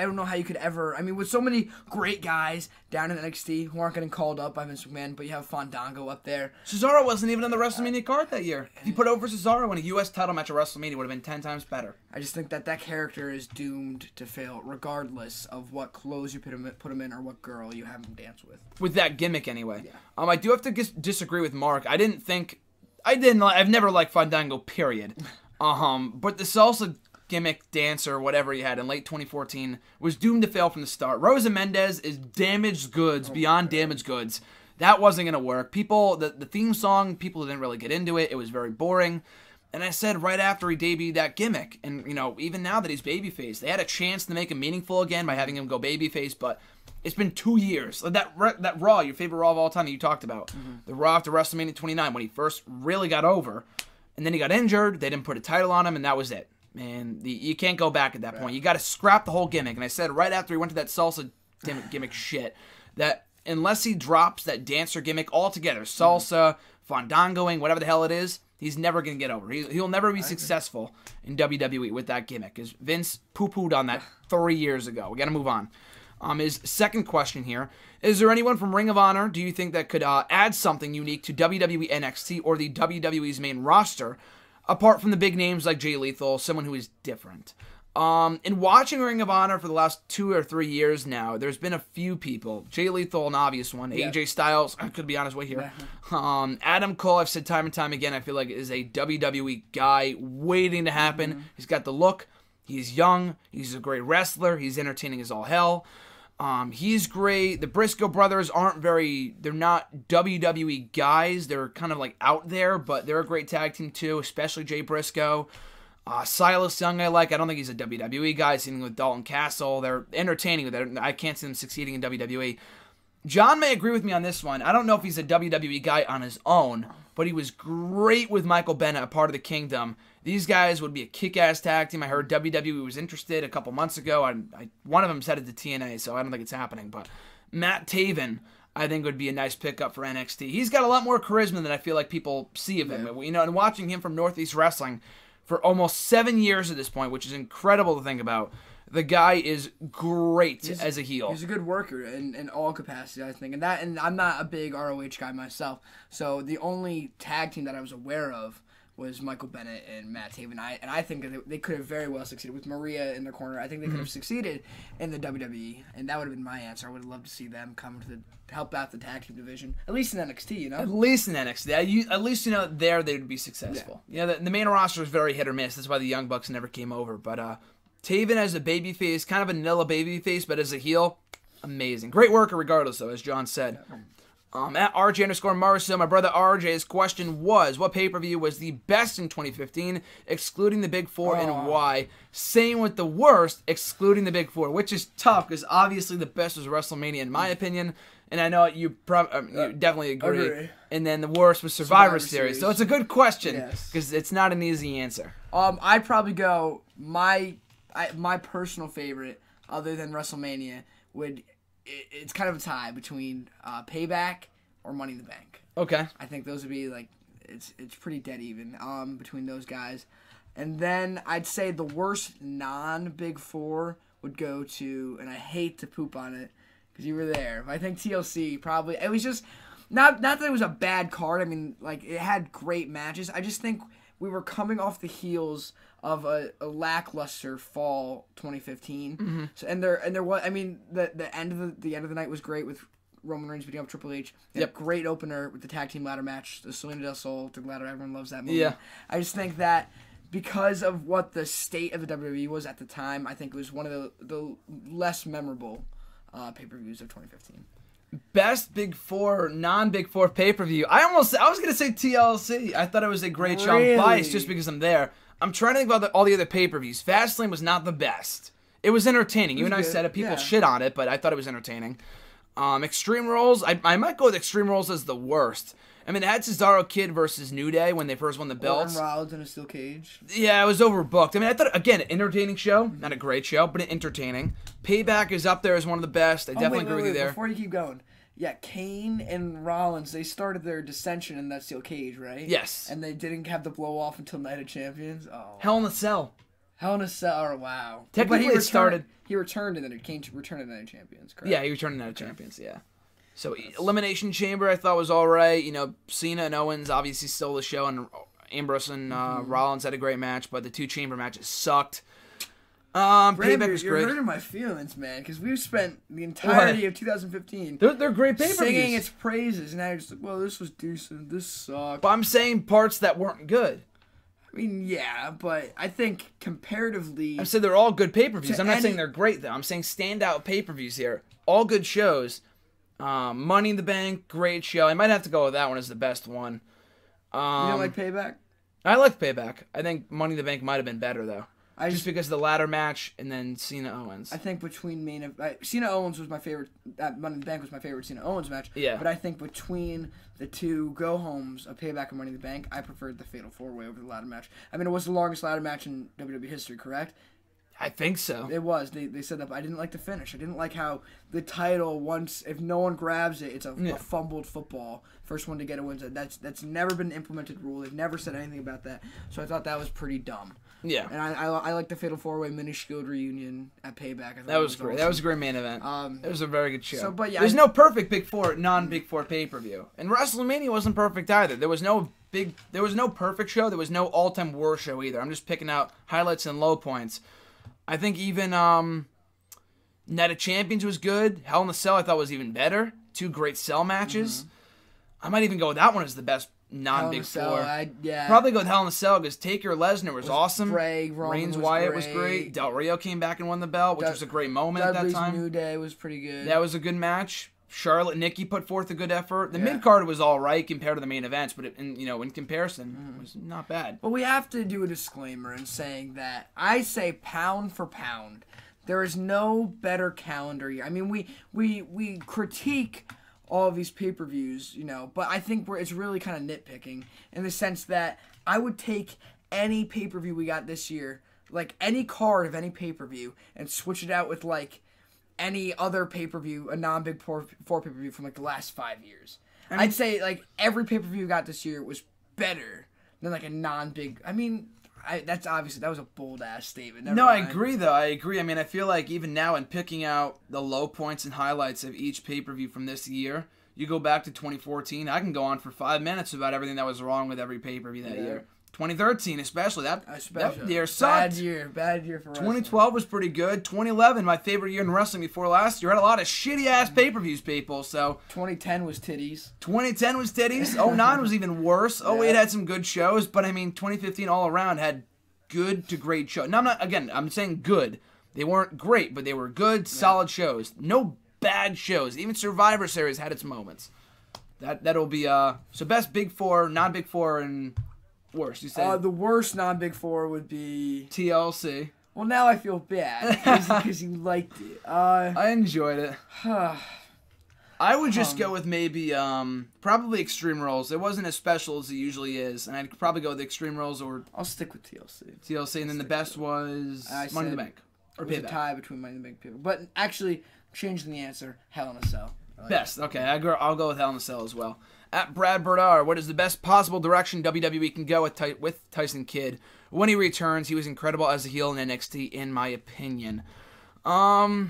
don't know how you could ever, with so many great guys down in NXT who aren't getting called up by Vince McMahon, but you have Fandango up there. Cesaro wasn't even on the WrestleMania card that year. If you put over Cesaro in a U.S. title match at WrestleMania, it would have been 10 times better. I just think that character is doomed to fail, regardless of what clothes you put him in or what girl you have him dance with. With that gimmick, anyway. Yeah. I do have to disagree with Mark. I've never liked Fandango, period. But the salsa gimmick dance or whatever he had in late 2014 was doomed to fail from the start. Rosa Mendez is damaged goods beyond damaged goods. That wasn't going to work. The theme song, people didn't really get into it. It was very boring. And I said right after he debuted that gimmick, and even now that he's babyface, they had a chance to make him meaningful again by having him go babyface, but it's been 2 years. Like that Raw, your favorite Raw of all time that you talked about, the Raw after WrestleMania 29 when he first really got over, and then he got injured. They didn't put a title on him, and that was it. Man, you can't go back at that point. You got to scrap the whole gimmick. And I said right after he went to that salsa gimmick shit that unless he drops that dancer gimmick altogether, salsa, fandangoing, whatever the hell it is, he's never going to get over. He'll never be successful in WWE with that gimmick, because Vince poo-pooed on that 3 years ago. We got to move on. His second question here, is there anyone from Ring of Honor do you think that could add something unique to WWE NXT or the WWE's main roster, apart from the big names like Jay Lethal, someone who is different? In watching Ring of Honor for the last 2 or 3 years now, there's been a few people. Jay Lethal, an obvious one. Yeah. AJ Styles could be on his way here. Yeah. Adam Cole, I've said time and time again, I feel like is a WWE guy waiting to happen. He's got the look. He's young. He's a great wrestler. He's entertaining as all hell. He's great. The Briscoe brothers they're not WWE guys. They're kind of like out there, but they're a great tag team too, especially Jay Briscoe. Silas Young I like. I don't think he's a WWE guy. Sitting with Dalton Castle. They're entertaining with it. I can't see them succeeding in WWE. John may agree with me on this one. I don't know if he's a WWE guy on his own, but he was great with Michael Bennett, a part of the Kingdom. These guys would be a kick-ass tag team. I heard WWE was interested a couple months ago. One of them said it to TNA, so I don't think it's happening. But Matt Taven, I think, would be a nice pickup for NXT. He's got a lot more charisma than I feel like people see of him. And watching him from Northeast Wrestling for almost 7 years at this point, which is incredible to think about. The guy is great as a heel. He's a good worker in all capacities, I think. And I'm not a big ROH guy myself, so the only tag team that I was aware of was Michael Bennett and Matt Taven. And I think that they could have very well succeeded with Maria in their corner. I think they could have succeeded in the WWE, and that would have been my answer. I would have loved to see them come to help out the tag team division, at least in NXT, At least in NXT. At least, there they would be successful. Yeah. The main roster is very hit or miss. That's why the Young Bucks never came over. But Taven as a babyface, kind of a vanilla babyface, but as a heel, amazing. Great worker regardless, though, as John said. At RJ_Marso, my brother RJ's question was, what pay-per-view was the best in 2015, excluding the Big Four, and why? Same with the worst, excluding the Big Four, which is tough, because obviously the best was WrestleMania, in my opinion, and I know you definitely agree. And then the worst was Survivor Series. So it's a good question, because it's not an easy answer. I'd probably go, my personal favorite, other than WrestleMania, it's kind of a tie between Payback or Money in the Bank. Okay. I think those would be it's pretty dead even between those guys. And then I'd say the worst non-Big Four would go to, and I hate to poop on it because you were there, but I think TLC probably, it was just, not that it was a bad card. I mean, it had great matches. I just think we were coming off the heels of a lackluster fall 2015. So, and there was, I mean, the end of the night was great with Roman Reigns beating up Triple H. A great opener with the tag team ladder match, the Selena del Sol took ladder. Everyone loves that movie. Yeah. I just think that because of what the state of the WWE was at the time, I think it was one of the less memorable pay-per-views of 2015. Best Big Four, non-Big Four pay-per-view. I was going to say TLC. I thought it was a great show. I'm biased just because I'm there. I'm trying to think about all the other pay-per-views. Fastlane was not the best. It was entertaining. You and I said it. People shit on it, but I thought it was entertaining. Extreme Rules, I might go with Extreme Rules as the worst. I mean, it had Cesaro Kid versus New Day when they first won the belts. Orton Rollins in a steel cage. Yeah, it was overbooked. I mean, I thought, again, an entertaining show. Not a great show, but entertaining. Payback is up there as one of the best. I definitely agree with you there. Before you keep going. Yeah, Kane and Rollins, they started their dissension in that steel cage, right? Yes. And they didn't have the blow-off until Night of Champions? Oh. Hell in a Cell. Hell in a Cell, oh, wow. Technically, but it started... He returned and then Kane returned in Night of Champions, correct? Yeah, he returned in Night of Champions, yeah. So, Elimination Chamber, I thought was all right. Cena and Owens obviously stole the show, and Ambrose and Rollins had a great match, but the two chamber matches sucked. Payback was great. You're hurting my feelings, man, because we've spent the entirety of 2015 they're great pay-per-views, singing its praises, and now you're just like, well, this was decent, this sucked. But I'm saying parts that weren't good. I mean, yeah, but I think comparatively... I'm saying they're all good pay-per-views. I'm not saying they're great, though. I'm saying standout pay-per-views here. All good shows. Money in the Bank, great show. I might have to go with that one as the best one. You don't like Payback? I liked Payback. I think Money in the Bank might have been better, though. Just because of the ladder match and then Cena Owens. I think between Cena Owens was my favorite. Money in the Bank was my favorite Cena Owens match. Yeah. But I think between the two go homes of Payback and Money in the Bank, I preferred the Fatal 4-Way over the ladder match. I mean, it was the longest ladder match in WWE history, correct? I think so. It was. They said that, but I didn't like the finish. I didn't like how the title, once if no one grabs it, it's a fumbled football. First one to get it wins it. That's never been an implemented rule. They've never said anything about that. So I thought that was pretty dumb. Yeah. And I like the Fatal 4-Way Mini Shield reunion at Payback. I thought that was great. Awesome. That was a great main event. It was a very good show. There's no perfect Big Four, non-Big Four pay-per-view. And WrestleMania wasn't perfect either. There was no perfect show. There was no all-time worst show either. I'm just picking out highlights and low points. I think even Night of Champions was good. Hell in a Cell I thought was even better. 2 great cell matches. Mm-hmm. I might even go with that one as the best non-Big Four. Probably go with Hell in a Cell because Taker Lesnar was awesome. Reigns Wyatt was great. Del Rio came back and won the belt, which was a great moment at that time. New Day was pretty good. That was a good match. Charlotte and Nikki put forth a good effort. The mid-card was all right compared to the main events, but in comparison, it was not bad. But we have to do a disclaimer in saying that I say pound for pound, there is no better calendar year. I mean, we critique all of these pay-per-views, but I think it's really kind of nitpicking in the sense that I would take any pay-per-view we got this year, like any card of any pay-per-view, and switch it out with like any other pay-per-view, a non-Big Four pay-per-view from like the last 5 years. I'd say like every pay-per-view we got this year was better than like a non-big. I mean, that was a bold-ass statement. Never mind. I agree, though. I agree. I mean, I feel like even now in picking out the low points and highlights of each pay-per-view from this year, you go back to 2014, I can go on for 5 minutes about everything that was wrong with every pay-per-view that year. 2013 especially. That year sucked. Bad year for wrestling. 2012 was pretty good. 2011, my favorite year in wrestling before last year, had a lot of shitty-ass pay-per-views, people, so... 2010 was titties. 2010 was titties. 09 was even worse. 08 had some good shows, but I mean, 2015 all around had good to great shows. Now, I'm saying good. They weren't great, but they were good, solid shows. No bad shows. Even Survivor Series had its moments. That'll be, so best Big Four, non-Big Four, and... Worst, you said? The worst non-Big Four would be... TLC. Well, now I feel bad because you liked it. I enjoyed it. I would just go with maybe probably Extreme Rules. It wasn't as special as it usually is, and I'd probably go with Extreme Rules or... I'll stick with TLC. TLC, and then the best was Money in the Bank. Or Payback. It was a tie between Money in the Bank and Payback. But actually, changing the answer, Hell in a Cell. Best. Okay, I'll go with Hell in a Cell as well. At Brad Berdar, what is the best possible direction WWE can go with Tyson Kidd? When he returns, he was incredible as a heel in NXT, in my opinion. I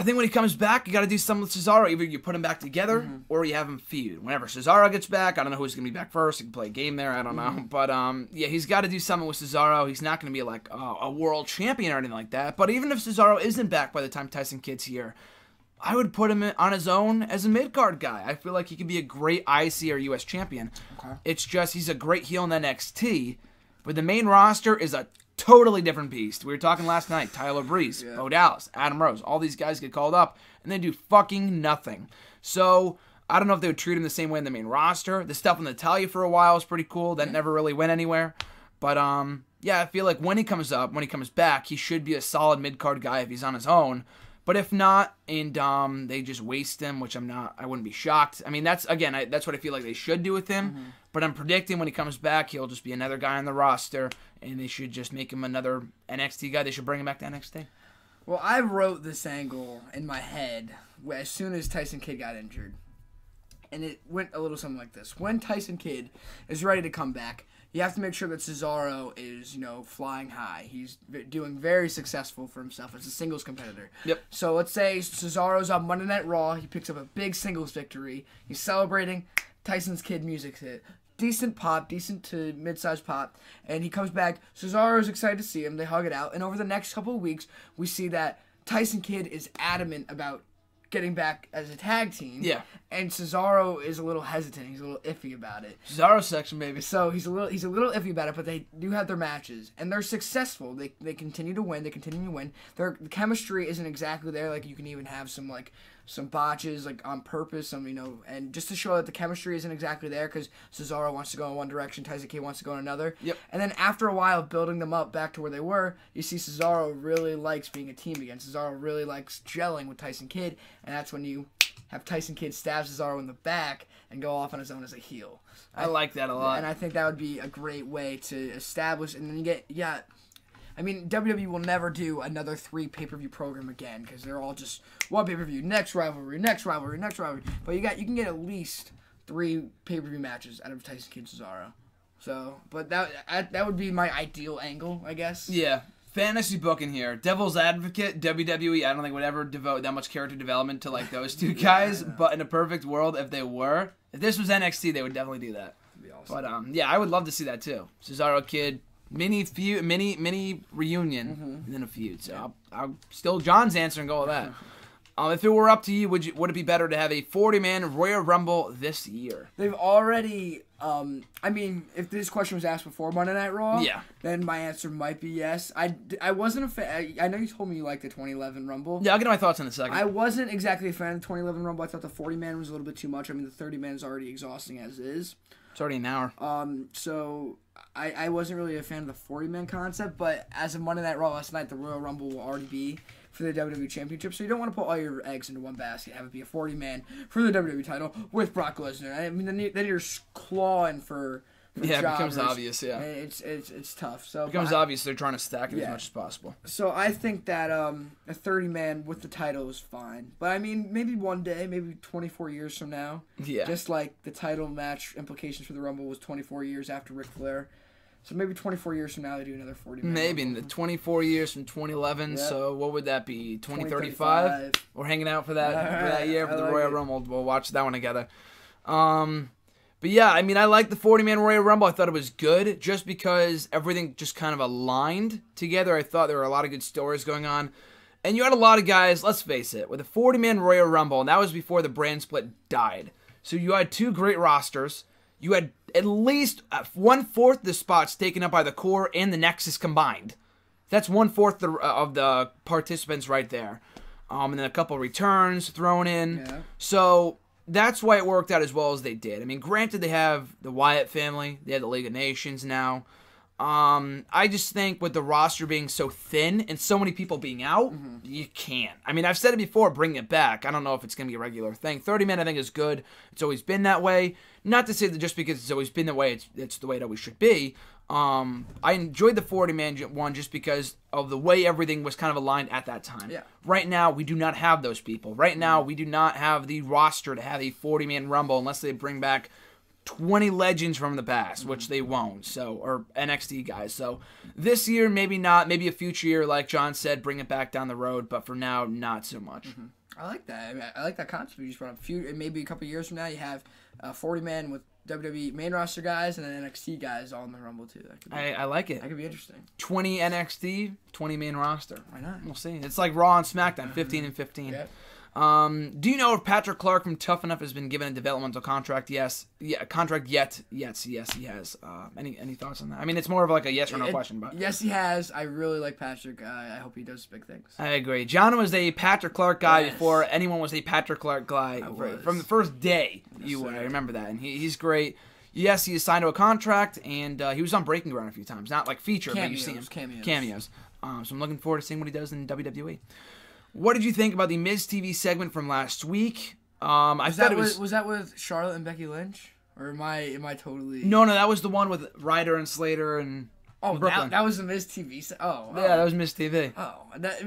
think when he comes back, you got to do something with Cesaro. Either you put him back together, or you have him feud. Whenever Cesaro gets back, I don't know who's going to be back first. He can play a game there, I don't know. But, he's got to do something with Cesaro. He's not going to be like a world champion or anything like that. But even if Cesaro isn't back by the time Tyson Kidd's here, I would put him on his own as a mid-card guy. I feel like he could be a great IC or US champion. Okay. It's just he's a great heel in NXT, but the main roster is a totally different beast. We were talking last night. Tyler Breeze, Bo Dallas, Adam Rose. All these guys get called up, and they do fucking nothing. So I don't know if they would treat him the same way in the main roster. The stuff in Natalya for a while was pretty cool. That never really went anywhere. But, I feel like when he comes back, he should be a solid mid-card guy if he's on his own. But if not, and they just waste him, which I wouldn't be shocked. I mean, that's what I feel like they should do with him. But I'm predicting when he comes back, he'll just be another guy on the roster, and they should just make him another NXT guy. They should bring him back to NXT. Well, I wrote this angle in my head as soon as Tyson Kidd got injured. And it went a little something like this. When Tyson Kidd is ready to come back, you have to make sure that Cesaro is, flying high. He's doing very successful for himself as a singles competitor. Yep. So let's say Cesaro's on Monday Night Raw. He picks up a big singles victory. He's celebrating. Tyson's Kidd music's hit. Decent pop, decent to mid-sized pop. And he comes back. Cesaro's excited to see him. They hug it out. And over the next couple of weeks, we see that Tyson Kidd is adamant about getting back as a tag team. Yeah. And Cesaro is a little hesitant. He's a little iffy about it. Cesaro section, baby. So he's a little iffy about it, but they do have their matches, and they're successful. They continue to win. They continue to win. The chemistry isn't exactly there. Like, you can even have some botches, like, on purpose, and just to show that the chemistry isn't exactly there, because Cesaro wants to go in one direction, Tyson Kidd wants to go in another. Yep. And then after a while of building them up back to where they were, you see Cesaro really likes being a team again. Cesaro really likes gelling with Tyson Kidd, and that's when you have Tyson Kidd stab Cesaro in the back and go off on his own as a heel. I like that a lot. And I think that would be a great way to establish, and then I mean, WWE will never do another 3 pay-per-view program again, because they're all just one pay-per-view, next rivalry, next rivalry, next rivalry. But you can get at least 3 pay-per-view matches out of Tyson Kidd Cesaro. So, but that would be my ideal angle, I guess. Yeah. Fantasy booking here. Devil's Advocate, WWE, I don't think would ever devote that much character development to, like, those two guys. But in a perfect world, if this was NXT, they would definitely do that. That'd be awesome. But, I would love to see that, too. Cesaro Kidd. Mini reunion, and then a feud. So I'll still John's answer and go with that. If it were up to you, would it be better to have a 40-man Royal Rumble this year? They've already. I mean, if this question was asked before Monday Night Raw, then my answer might be yes. I wasn't a fan. I know you told me you liked the 2011 Rumble. Yeah, I'll get my thoughts in a second. I wasn't exactly a fan of the 2011 Rumble. I thought the 40-man was a little bit too much. I mean, the 30-man is already exhausting as is. It's already an hour. So I wasn't really a fan of the 40-man concept, but as of Monday Night Raw last night, the Royal Rumble will already be for the WWE Championship, so you don't want to put all your eggs into one basket. Have it be a 40-man for the WWE title with Brock Lesnar. I mean, then you're clawing for yeah, jobbers. It becomes obvious, yeah. It's tough. So it becomes obvious they're trying to stack it as much as possible. So I think that a 30-man with the title is fine. But, I mean, maybe one day, maybe 24 years from now. Yeah. Just like the title match implications for the Rumble was 24 years after Ric Flair. So maybe 24 years from now they do another 40-man. Maybe in the 24 years from 2011. Yep. So what would that be? 2035? We're hanging out for that year for the Royal Rumble. We'll watch that one together. But yeah, I mean, I like the 40-man Royal Rumble. I thought it was good just because everything just kind of aligned together. I thought there were a lot of good stories going on. And you had a lot of guys, let's face it, with a 40-man Royal Rumble, and that was before the brand split died. So you had 2 great rosters. You had at least 1/4 the spots taken up by the core and the Nexus combined. That's 1/4 of the participants right there. And then a couple returns thrown in. Yeah. So that's why it worked out as well as they did. I mean, granted, they have the Wyatt family. They have the League of Nations now. I just think with the roster being so thin and so many people being out, you can't. I mean, I've said it before, bring it back. I don't know if it's going to be a regular thing. 30-man, I think, is good. It's always been that way. Not to say that just because it's always been that way, it's the way it always should be. I enjoyed the 40-man one just because of the way everything was kind of aligned at that time. Yeah. Right now, we do not have those people. Right now, we do not have the roster to have a 40-man Rumble unless they bring back 20 legends from the past, which they won't, or NXT guys. So this year, maybe not. Maybe a future year, like John said, bring it back down the road. But for now, not so much. I like that. I mean, I like that concept you just brought up. Maybe a couple years from now, you have 40-man with WWE main roster guys and then NXT guys all in the Rumble too. I like it. That could be interesting. 20 NXT, 20 main roster. Why not? We'll see. It's like Raw and SmackDown, 15 and 15. Yep. Do you know if Patrick Clark from Tough Enough has been given a developmental contract? Yes. Yeah, contract yet. Yes, he has. Any thoughts on that? I mean, it's more of like a yes or no question. But yes, he has. I really like Patrick. I hope he does big things. I agree. John was a Patrick Clark guy before anyone was a Patrick Clark guy. From the first day, I remember that. And he's great. Yes, he is signed to a contract, and he was on Breaking Ground a few times. Not like feature, but you see him. Cameos. So I'm looking forward to seeing what he does in WWE. What did you think about the Miz TV segment from last week? Was that with Charlotte and Becky Lynch, or am I totally? No, that was the one with Ryder and Slater and. Oh, that was the Miz TV. Yeah, that was Miz TV. Oh,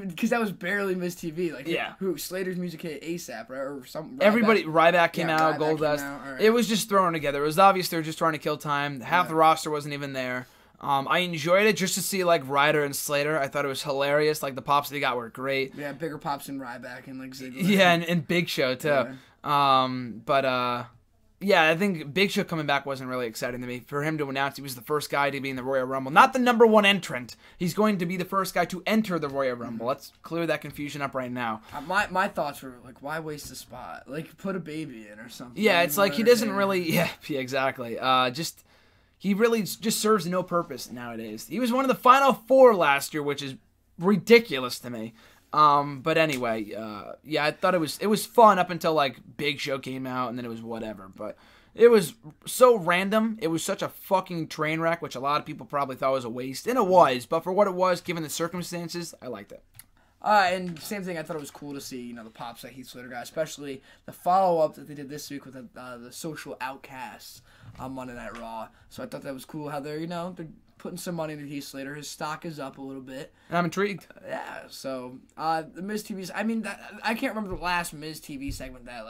because that was barely Miz TV. Like, who Slater's music hit ASAP, right? Or something. Everybody, Ryback came out, Goldust. Right. It was just thrown together. It was obvious they were just trying to kill time. Half the roster wasn't even there. I enjoyed it just to see like Ryder and Slater. I thought it was hilarious. Like the pops they got were great. Yeah, bigger pops than Ryback and like Ziggler. Yeah, and Big Show too. Yeah. Yeah, I think Big Show coming back wasn't really exciting to me. For him to announce he was the first guy to be in the Royal Rumble. Not the number one entrant. He's going to be the first guy to enter the Royal Rumble. Let's clear that confusion up right now. My thoughts were like, why waste a spot? Like, put a baby in or something. Yeah, it's like he doesn't really... Yeah, exactly. He really just serves no purpose nowadays. He was one of the final 4 last year, which is ridiculous to me. But anyway, yeah, I thought it was fun up until like Big Show came out, and then it was whatever. But it was so random. It was such a fucking train wreck, which a lot of people probably thought was a waste, and it was. But for what it was, given the circumstances, I liked it. And same thing, I thought it was cool to see, the pops that Heath Slater got, especially the follow-up that they did this week with the Social Outcasts on Monday Night Raw. So I thought that was cool how they're putting some money into Heath Slater. His stock is up a little bit. And I'm intrigued. Yeah, so the Miz TV, I can't remember the last Miz TV segment that,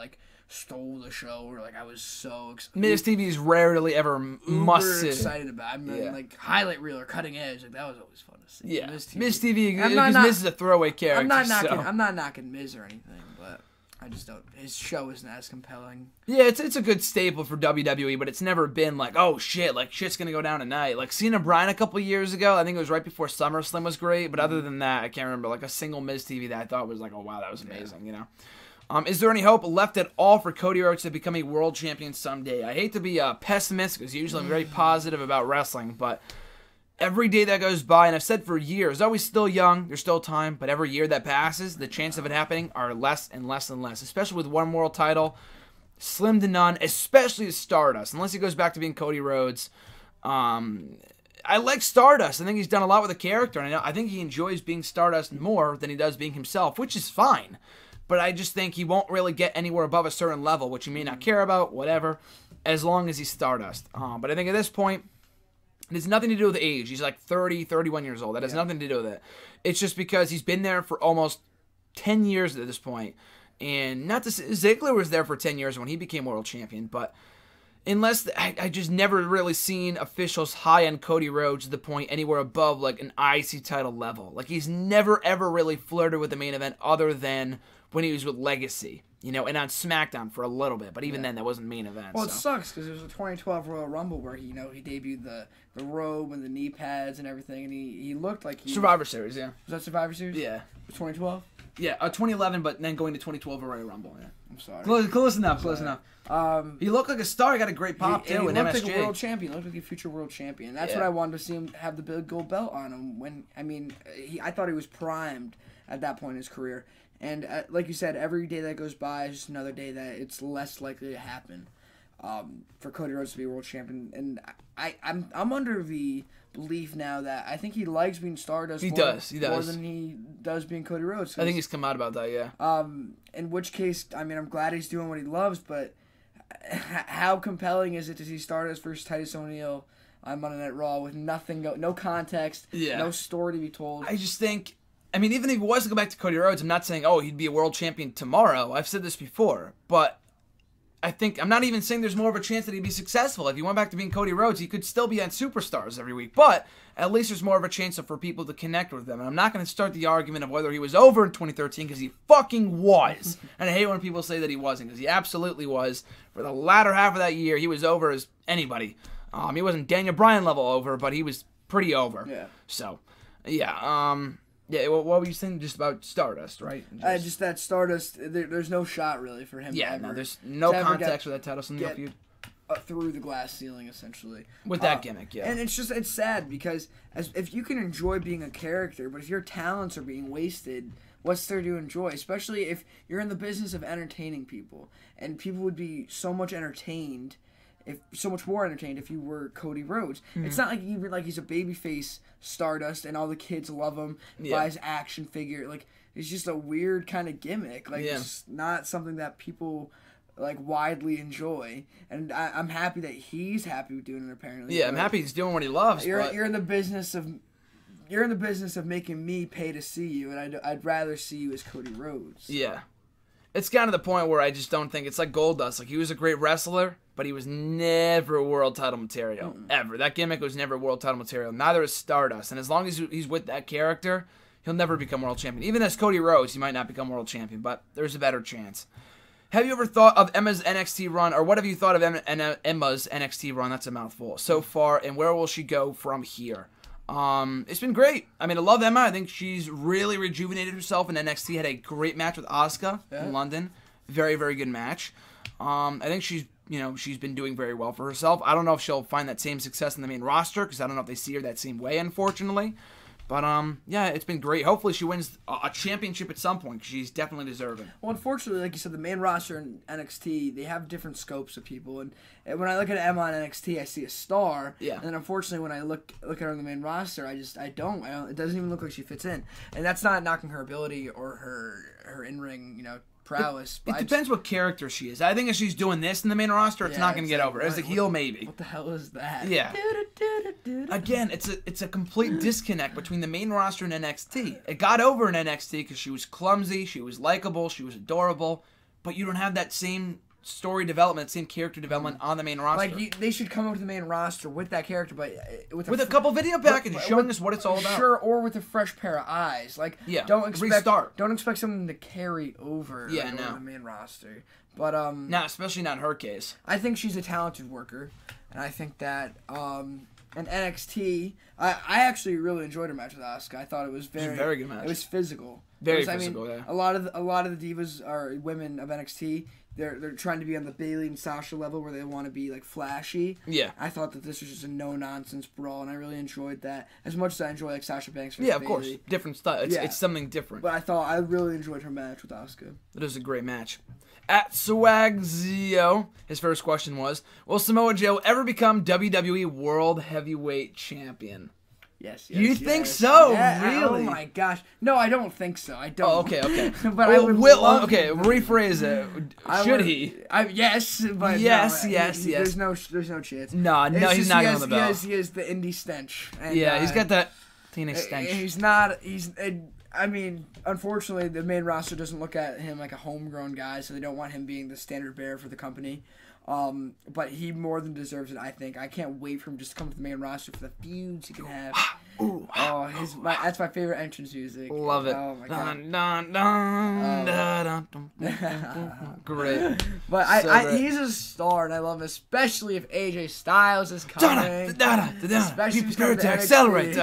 stole the show, or, I was so excited. Miz TV is rarely ever must see. Excited about it. Highlight reel or cutting edge, that was always fun to see. Yeah, Miz TV, because Miz is a throwaway character. I'm not knocking Miz or anything, but I just don't. His show isn't as compelling. Yeah, it's a good staple for WWE, but it's never been like, oh shit, shit's gonna go down tonight. Like Cena Bryan a couple years ago, I think it was right before SummerSlam was great, but other than that, I can't remember a single Miz TV that I thought was oh wow, that was amazing. Is there any hope left at all for Cody Rhodes to become a world champion someday? I hate to be a pessimist because usually I'm very positive about wrestling, but every day that goes by, and I've said for years, always still young, there's still time, but every year that passes, the chance of it happening are less and less and less, especially with one world title, slim to none, especially as Stardust, unless he goes back to being Cody Rhodes. I like Stardust. I think he's done a lot with the character, and I think he enjoys being Stardust more than he does being himself, which is fine. But I just think he won't really get anywhere above a certain level, which you may not care about, whatever, as long as he's Stardust. But I think at this point, it has nothing to do with age. He's 30, 31 years old. That has nothing to do with it. It's just because he's been there for almost 10 years at this point. And not to say, Ziggler was there for 10 years when he became world champion, but I just never really seen officials high on Cody Rhodes to the point anywhere above an IC title level. He's never ever really flirted with the main event other than when he was with Legacy, and on SmackDown for a little bit, but even then that wasn't main event. Well, it sucks because it was a 2012 Royal Rumble where he debuted the robe and the knee pads and everything, and he looked like he Survivor Series, yeah. Was that Survivor Series? Yeah. 2012. Yeah, 2011, but then going to 2012 Royal Rumble. Yeah. I'm sorry. Close enough. He looked like a star. He got a great pop too. He in looked MSG. like a world champion. He looked like a future world champion. That's what I wanted to see him have the big gold belt on him. I thought he was primed at that point in his career. And like you said, every day that goes by is just another day that it's less likely to happen for Cody Rhodes to be world champion. And I'm under the belief now that I think he likes being Stardust. He does more than he does being Cody Rhodes. I think he's come out about that. Yeah. In which case, I'm glad he's doing what he loves, but how compelling is it to see Stardust versus Titus O'Neil on Monday Night Raw with no context, no story to be told? I just think. Even if he was to go back to Cody Rhodes, I'm not saying, he'd be a world champion tomorrow. I've said this before. But I think, I'm not even saying there's more of a chance that he'd be successful. If he went back to being Cody Rhodes, he could still be on Superstars every week. But at least there's more of a chance for people to connect with them. And I'm not going to start the argument of whether he was over in 2013, because he fucking was. And I hate when people say that he wasn't, because he absolutely was. For the latter half of that year, he was over as anybody. He wasn't Daniel Bryan level over, but he was pretty over. Yeah. So, yeah. Yeah, what were you saying just about Stardust, right? Just that Stardust, there's no shot really for him. Yeah, there's no context for that title feud. Through the glass ceiling, essentially. With that gimmick, yeah. And it's sad because if you can enjoy being a character, but if your talents are being wasted, what's there to enjoy? Especially if you're in the business of entertaining people, and people would be so much more entertained if you were Cody Rhodes. Mm-hmm. It's not he's a babyface Stardust and all the kids love him by his action figure. It's just a weird kind of gimmick. It's not something that people widely enjoy. And I'm happy that he's happy with doing it. Apparently, yeah, I'm happy he's doing what he loves. You're in the business of making me pay to see you, and I'd rather see you as Cody Rhodes. Yeah. It's kind of the point where I just don't think it's like Goldust. He was a great wrestler, but he was never world title material. Ever. That gimmick was never world title material. Neither is Stardust. And as long as he's with that character, he'll never become world champion. Even as Cody Rhodes, he might not become world champion, but there's a better chance. Have you ever thought of Emma's NXT run, or what have you thought of Emma's NXT run? That's a mouthful. So far, and where will she go from here? It's been great. I mean, I love Emma. I think she's really rejuvenated herself in NXT. Had a great match with Asuka in London. Very, very good match. I think she's been doing very well for herself. I don't know if she'll find that same success in the main roster, because I don't know if they see her that same way, unfortunately. But, yeah, it's been great. Hopefully she wins a championship at some point, because she's definitely deserving. Well, unfortunately, like you said, the main roster in NXT, they have different scopes of people. And when I look at Emma on NXT, I see a star. Yeah. And then, unfortunately, when I look at her on the main roster, I don't. It doesn't even look like she fits in. And that's not knocking her ability or her in-ring, prowess. It depends what character she is. I think if she's doing this in the main roster, it's not going to get over. As a heel, maybe. What the hell is that? Yeah. Again, it's a complete disconnect between the main roster and NXT. It got over in NXT because she was clumsy, she was likable, she was adorable, but you don't have that same story development, same character development on the main roster. Like, they should come over to the main roster with that character, but with a couple video packages showing us what it's all about. Sure, or with a fresh pair of eyes. Like, don't expect something to carry over over the main roster. But especially not in her case. I think she's a talented worker, and I think that in NXT, I actually really enjoyed her match with Asuka. I thought it was a very good match. It was physical. Very physical, yeah. A lot of the divas are women of NXT. They're trying to be on the Bayley and Sasha level where they want to be like flashy. Yeah. I thought that this was just a no-nonsense brawl, and I really enjoyed that. As much as I enjoy like Sasha Banks versus Bayley. Of course. Different style. It's something different. But I really enjoyed her match with Asuka. It was a great match. At Swagzio, his first question was, will Samoa Joe ever become WWE World Heavyweight Champion? Yes. You think so? Yeah, really? Oh my gosh. No, I don't think so. I don't. Oh, okay. But I would love rephrase it. Should he? Yes, but yes. There's no chance. No, he's not on the belt. He has the indie stench. And, he's got that teenage stench. I mean, unfortunately, the main roster doesn't look at him like a homegrown guy, so they don't want him being the standard bearer for the company. But he more than deserves it, I think. I can't wait for him just to come to the main roster for the feuds he can have. That's my favorite entrance music. Love it. Oh my god. Great. But he's a star, and I love him, especially if AJ Styles is coming. Especially if he's coming to accelerate.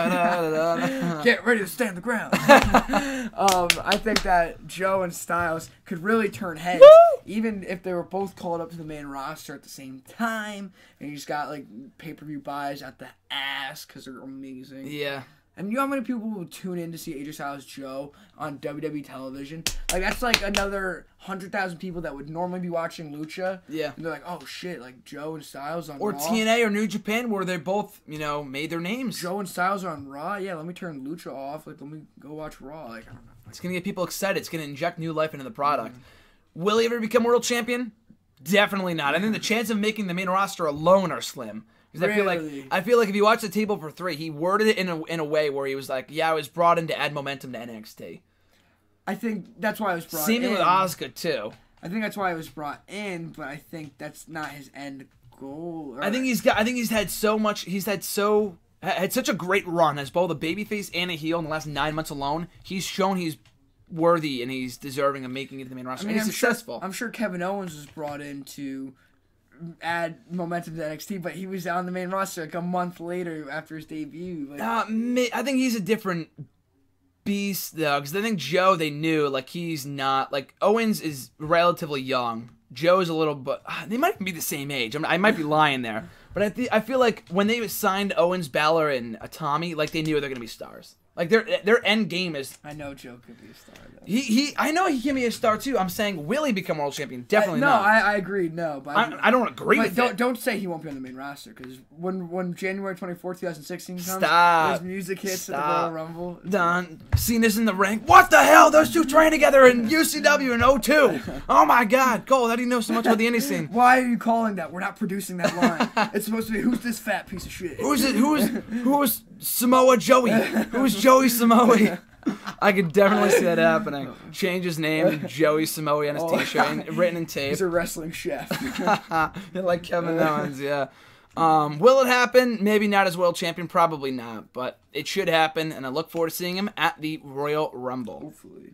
Get ready to stand the ground. I think that Joe and Styles could really turn heads, even if they were both called up to the main roster at the same time, and you just got like pay-per-view buys at the ass because they're amazing. Yeah. And you know how many people will tune in to see AJ Styles Joe on WWE television? Like, that's like another 100,000 people that would normally be watching Lucha. Yeah. And they're like, oh shit, like Joe and Styles on Raw. Or TNA or New Japan, where they both, made their names. Joe and Styles are on Raw? Yeah, let me turn Lucha off. Like, let me go watch Raw. Like, I don't know. It's going to get people excited. It's going to inject new life into the product. Will he ever become world champion? Definitely not. I think the chance of making the main roster alone are slim. Because I feel like if you watch the table for three, he worded it in a way where he was like, I was brought in to add momentum to NXT. I think that's why I was brought in. Same thing with Asuka, too. I think that's why I was brought in, but I think that's not his end goal. I think he's had such a great run as both a babyface and a heel in the last 9 months alone. He's shown he's worthy and he's deserving of making it to the main roster. I mean, he's successful. I'm sure Kevin Owens was brought in to add momentum to NXT, but he was on the main roster like a month later after his debut. I think he's a different beast though, because I think Joe, they knew he's not Owens is relatively young. Joe's a little, but they might be the same age. I might be lying there, but I feel like when they signed Owens, Balor, and Tommy, they knew they're gonna be stars. Their end game is. I know Joe could be a star, though. I know he can be a star too. I'm saying, will he become world champion? Definitely not. No, I agree. No, but I don't agree with it. Don't say he won't be on the main roster, because when January 24th, 2016 comes, his music hits at the Royal Rumble. Done. Seen this in the ring. What the hell? Those two trained together in UCW in 02. Oh my God, Cole, how do you know so much about the indie scene? Why are you calling that? We're not producing that line. It's supposed to be, who's this fat piece of shit? Who is Samoa Joey? Who's Joey Samoa? I could definitely see that happening. Change his name, Joey Samoa, on his t-shirt, written in tape. He's a wrestling chef. Like Kevin Owens, yeah. Will it happen? Maybe not as world champion, probably not, but it should happen, and I look forward to seeing him at the Royal Rumble. Hopefully.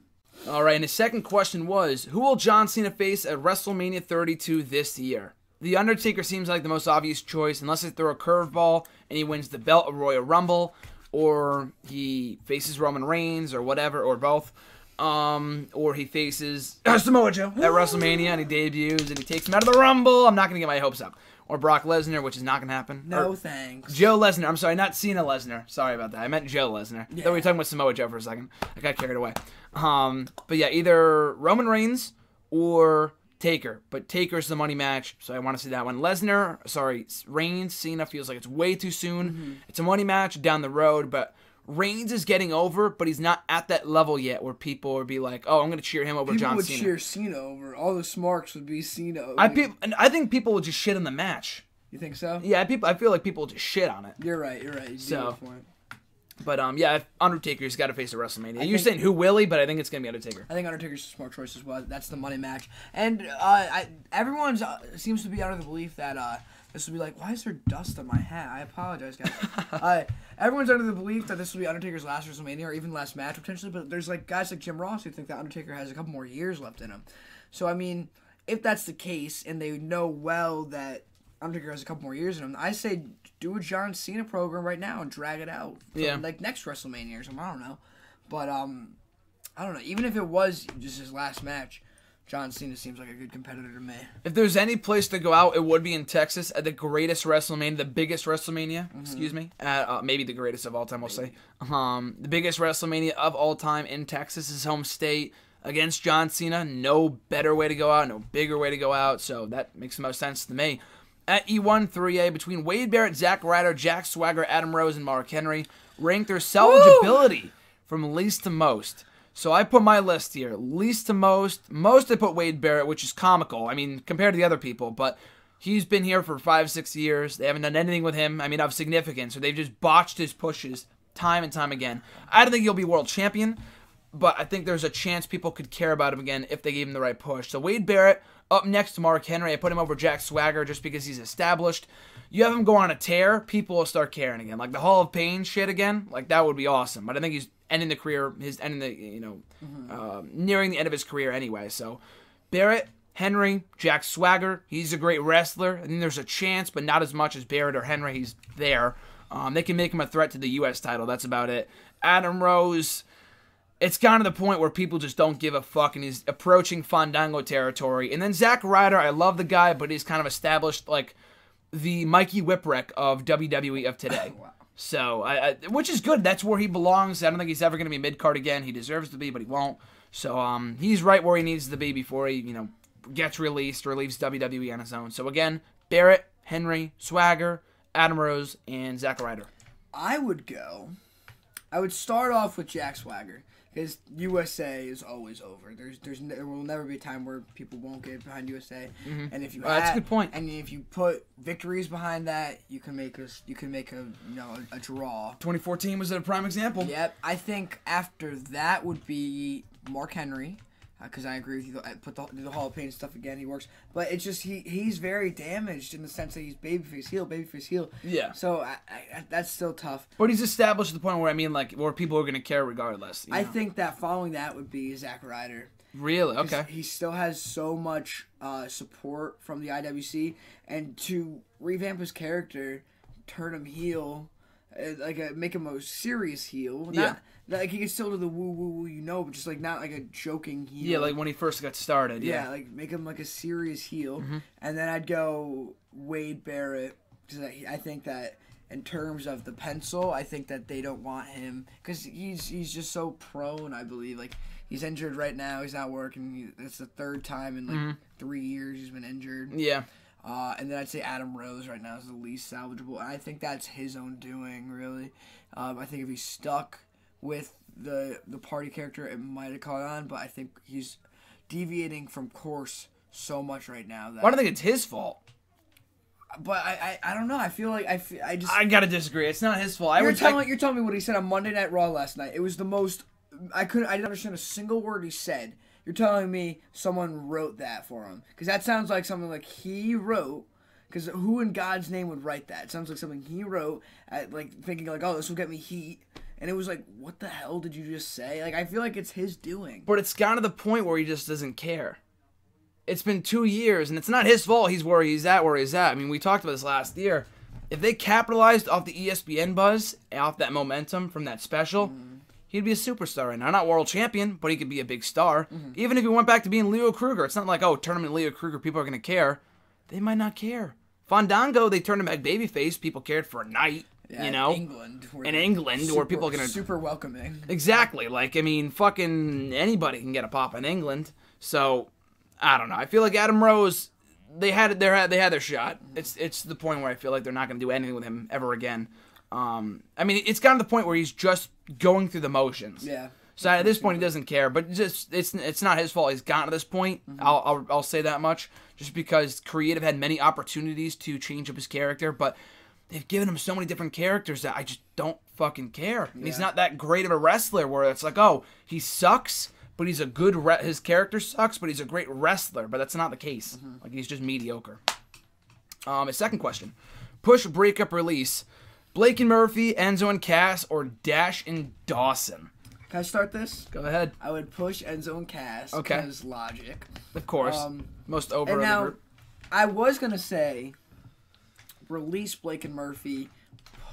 All right, and his second question was, who will John Cena face at WrestleMania 32 this year? The Undertaker seems like the most obvious choice, unless they throw a curveball and he wins the belt of Royal Rumble, or he faces Roman Reigns, or whatever, or both. Or he faces Samoa Joe at WrestleMania and he debuts and he takes him out of the Rumble. I'm not going to get my hopes up. Or Brock Lesnar, which is not going to happen. No, thanks. Joe Lesnar. I'm sorry, not Cena Lesnar. Sorry about that. I meant Joe Lesnar. Yeah. Thought we were talking about Samoa Joe for a second. I got carried away. But yeah, either Roman Reigns or Taker. But Taker's the money match, so I want to see that one. Reigns, Cena feels like it's way too soon. Mm-hmm. It's a money match down the road, but Reigns is getting over, but he's not at that level yet where people would be like, "Oh, I'm going to cheer him over John Cena." People would cheer Cena over. All the smarks would be Cena. I think people would just shit on the match. You think so? Yeah, I feel like people will just shit on it. You're right. You So, do point. But yeah, Undertaker's got to face at WrestleMania. You're saying who will he? But I think it's going to be Undertaker. I think Undertaker's a smart choice as well. That's the money match, and everyone seems to be under the belief that this will be like, why is there dust on my hat? I apologize, guys. Everyone's under the belief that this will be Undertaker's last WrestleMania or even last match potentially, but there's like guys like Jim Ross who think that Undertaker has a couple more years left in him. So I mean, if that's the case, and they know well that Undertaker has a couple more years in him, I say do a John Cena program right now and drag it out for like next WrestleMania or something. I don't know, but I don't know. Even if it was just his last match, John Cena seems like a good competitor to me. If there's any place to go out, it would be in Texas at the greatest WrestleMania, the biggest WrestleMania, excuse me, maybe the greatest of all time, we'll say. The biggest WrestleMania of all time in Texas, his home state, against John Cena. No better way to go out, no bigger way to go out, so that makes the most sense to me. At E1 3A, between Wade Barrett, Zack Ryder, Jack Swagger, Adam Rose, and Mark Henry, rank their salvageability from least to most. So I put my list here, least to most. Most I put Wade Barrett, which is comical, I mean, compared to the other people, but he's been here for 5-6 years. They haven't done anything with him, of significance, so they've just botched his pushes time and time again. I don't think he'll be world champion, but I think there's a chance people could care about him again if they gave him the right push. So Wade Barrett, up next to Mark Henry. I put him over Jack Swagger just because he's established. You have him go on a tear, people will start caring again. Like the Hall of Pain shit again, like that would be awesome. But I think he's ending the career, nearing the end of his career anyway. So Barrett, Henry, Jack Swagger, he's a great wrestler. I think there's a chance, but not as much as Barrett or Henry. He's there. They can make him a threat to the U.S. title. That's about it. Adam Rose, it's gotten to the point where people just don't give a fuck, and he's approaching Fandango territory. And then Zack Ryder, I love the guy, but he's kind of established like the Mikey Whipwreck of WWE of today. Wow. So, which is good. That's where he belongs. I don't think he's ever going to be mid-card again. He deserves to be, but he won't. So, he's right where he needs to be before he, gets released or leaves WWE on his own. So, again, Barrett, Henry, Swagger, Adam Rose, and Zack Ryder. I would start off with Jack Swagger. Because USA is always over. There will never be a time where people won't get behind USA. Mm-hmm. And if you that's a good point. And if you put victories behind that, you can make a draw. 2014 was a prime example. Yep. I think after that would be Mark Henry. Because I agree with you. I put the Hall of Pain stuff again. He works, but it's just he's very damaged in the sense that he's babyface heel. Yeah. So that's still tough. But he's established at the point where where people are going to care regardless. I think that following that would be Zack Ryder. Really? Okay. He still has so much support from the IWC, and to revamp his character, turn him heel, make him a serious heel. Like he can still do the woo, but just like not like a joking heel. Yeah, like when he first got started. Yeah, like make him like a serious heel, and then I'd go Wade Barrett because I think that in terms of the pencil, I think that they don't want him because he's just so prone. I believe like he's injured right now. He's not working. It's the third time in 3 years he's been injured. Yeah. And then I'd say Adam Rose right now is the least salvageable. And I think that's his own doing, really. I think if he's stuck with the party character, it might have caught on, but I think he's deviating from course so much right now. That I don't think it's his fault. But I don't know. I feel like I gotta disagree. It's not his fault. You're telling me what he said on Monday Night Raw last night. It was the most. I didn't understand a single word he said. You're telling me someone wrote that for him? Because that sounds like something like he wrote. Because who in God's name would write that? It sounds like something he wrote, thinking like, oh, this will get me heat, and it was like, what the hell did you just say? Like, I feel like it's his doing. But it's gotten to the point where he just doesn't care. It's been 2 years, and it's not his fault he's where he's at. I mean, we talked about this last year. If they capitalized off the ESPN buzz, off that momentum from that special, he'd be a superstar right now. Not world champion, but he could be a big star. Even if he went back to being Leo Kruger, it's not like, oh, tournament Leo Kruger, people are going to care. They might not care. Fandango, they turned him back babyface. People cared for a night, Yeah, you know? In England, where people are going to... Super welcoming. Exactly. Like, I mean, fucking anybody can get a pop in England. So, I don't know. I feel like Adam Rose, they had their shot. It's the point where I feel like they're not going to do anything with him ever again. I mean, it's gotten to the point where he's just going through the motions. Yeah. So at this point, he doesn't care. But just it's not his fault. He's gotten to this point. I'll say that much. Just because Creative had many opportunities to change up his character, but they've given him so many different characters that I just don't fucking care. And he's not that great of a wrestler where it's like, oh, he sucks, but he's a good his character sucks, but he's a great wrestler. But that's not the case. Like, he's just mediocre. His second question: push, breakup, release. Blake and Murphy, Enzo and Cass, or Dash and Dawson? Can I start this? Go ahead. I would push Enzo and Cass. Okay. Because logic. Of course. Most over And of the now, group. I was going to say release Blake and Murphy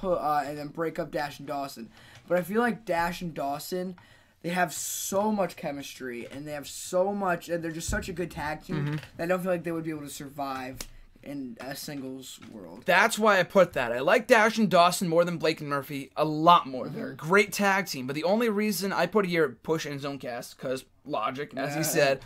and then break up Dash and Dawson. But I feel like Dash and Dawson, they have so much chemistry and they have so much, and they're just such a good tag team that I don't feel like they would be able to survive in a singles world. That's why I put that. I like Dash and Dawson more than Blake and Murphy a lot more. They're a great tag team, but the only reason I put here push Enzo and Cass, because logic, as he said,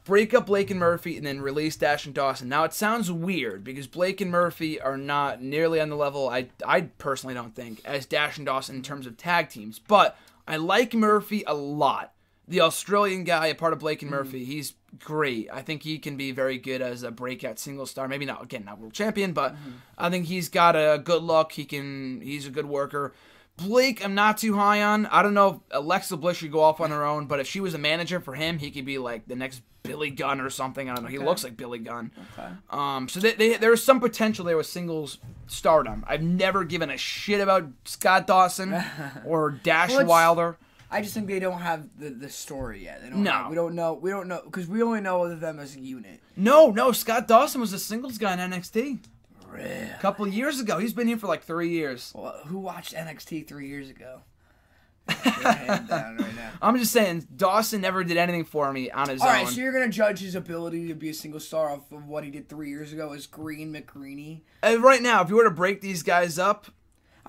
break up Blake and Murphy and then release Dash and Dawson. Now, it sounds weird because Blake and Murphy are not nearly on the level, I personally don't think, as Dash and Dawson in terms of tag teams, but I like Murphy a lot. The Australian guy, a part of Blake and Murphy, he's great. I think he can be very good as a breakout single star. Maybe not world champion, but I think he's got a good look. He's a good worker. Blake, I'm not too high on. I don't know if Alexa Bliss should go off on her own, but if she was a manager for him, he could be like the next Billy Gunn or something. I don't know. He looks like Billy Gunn. Okay. So there's some potential there with singles stardom. I've never given a shit about Scott Dawson or Dash Wilder. I just think they don't have the story yet. They don't No. we don't know, because we only know of them as a unit. No, Scott Dawson was a singles guy in NXT. Really? A couple of years ago. He's been here for like 3 years. Well, who watched NXT 3 years ago? Put your hand down right now. I'm just saying, Dawson never did anything for me on his own. Alright, so you're going to judge his ability to be a single star off of what he did 3 years ago as Green McGreeny? Right now, if you were to break these guys up,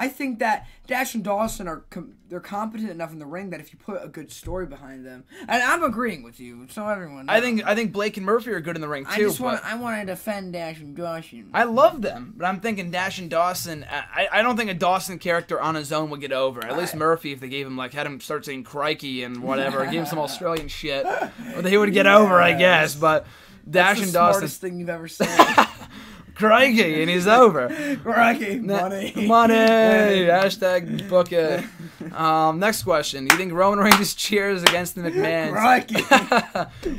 I think that Dash and Dawson they're competent enough in the ring that if you put a good story behind them, and I'm agreeing with you, so everyone knows. I think Blake and Murphy are good in the ring too. I want to defend Dash and Dawson. I love them, but I'm thinking Dash and Dawson. I don't think a Dawson character on his own would get over. At least Murphy, if they gave him had him start saying crikey and whatever, give him some Australian shit, he would get over, I guess. But Dash and Dawson, smartest thing you've ever said. crikey, and he's over. Crikey, money. Hashtag book it. Next question. You think Roman Reigns cheers against the McMahons? Crikey.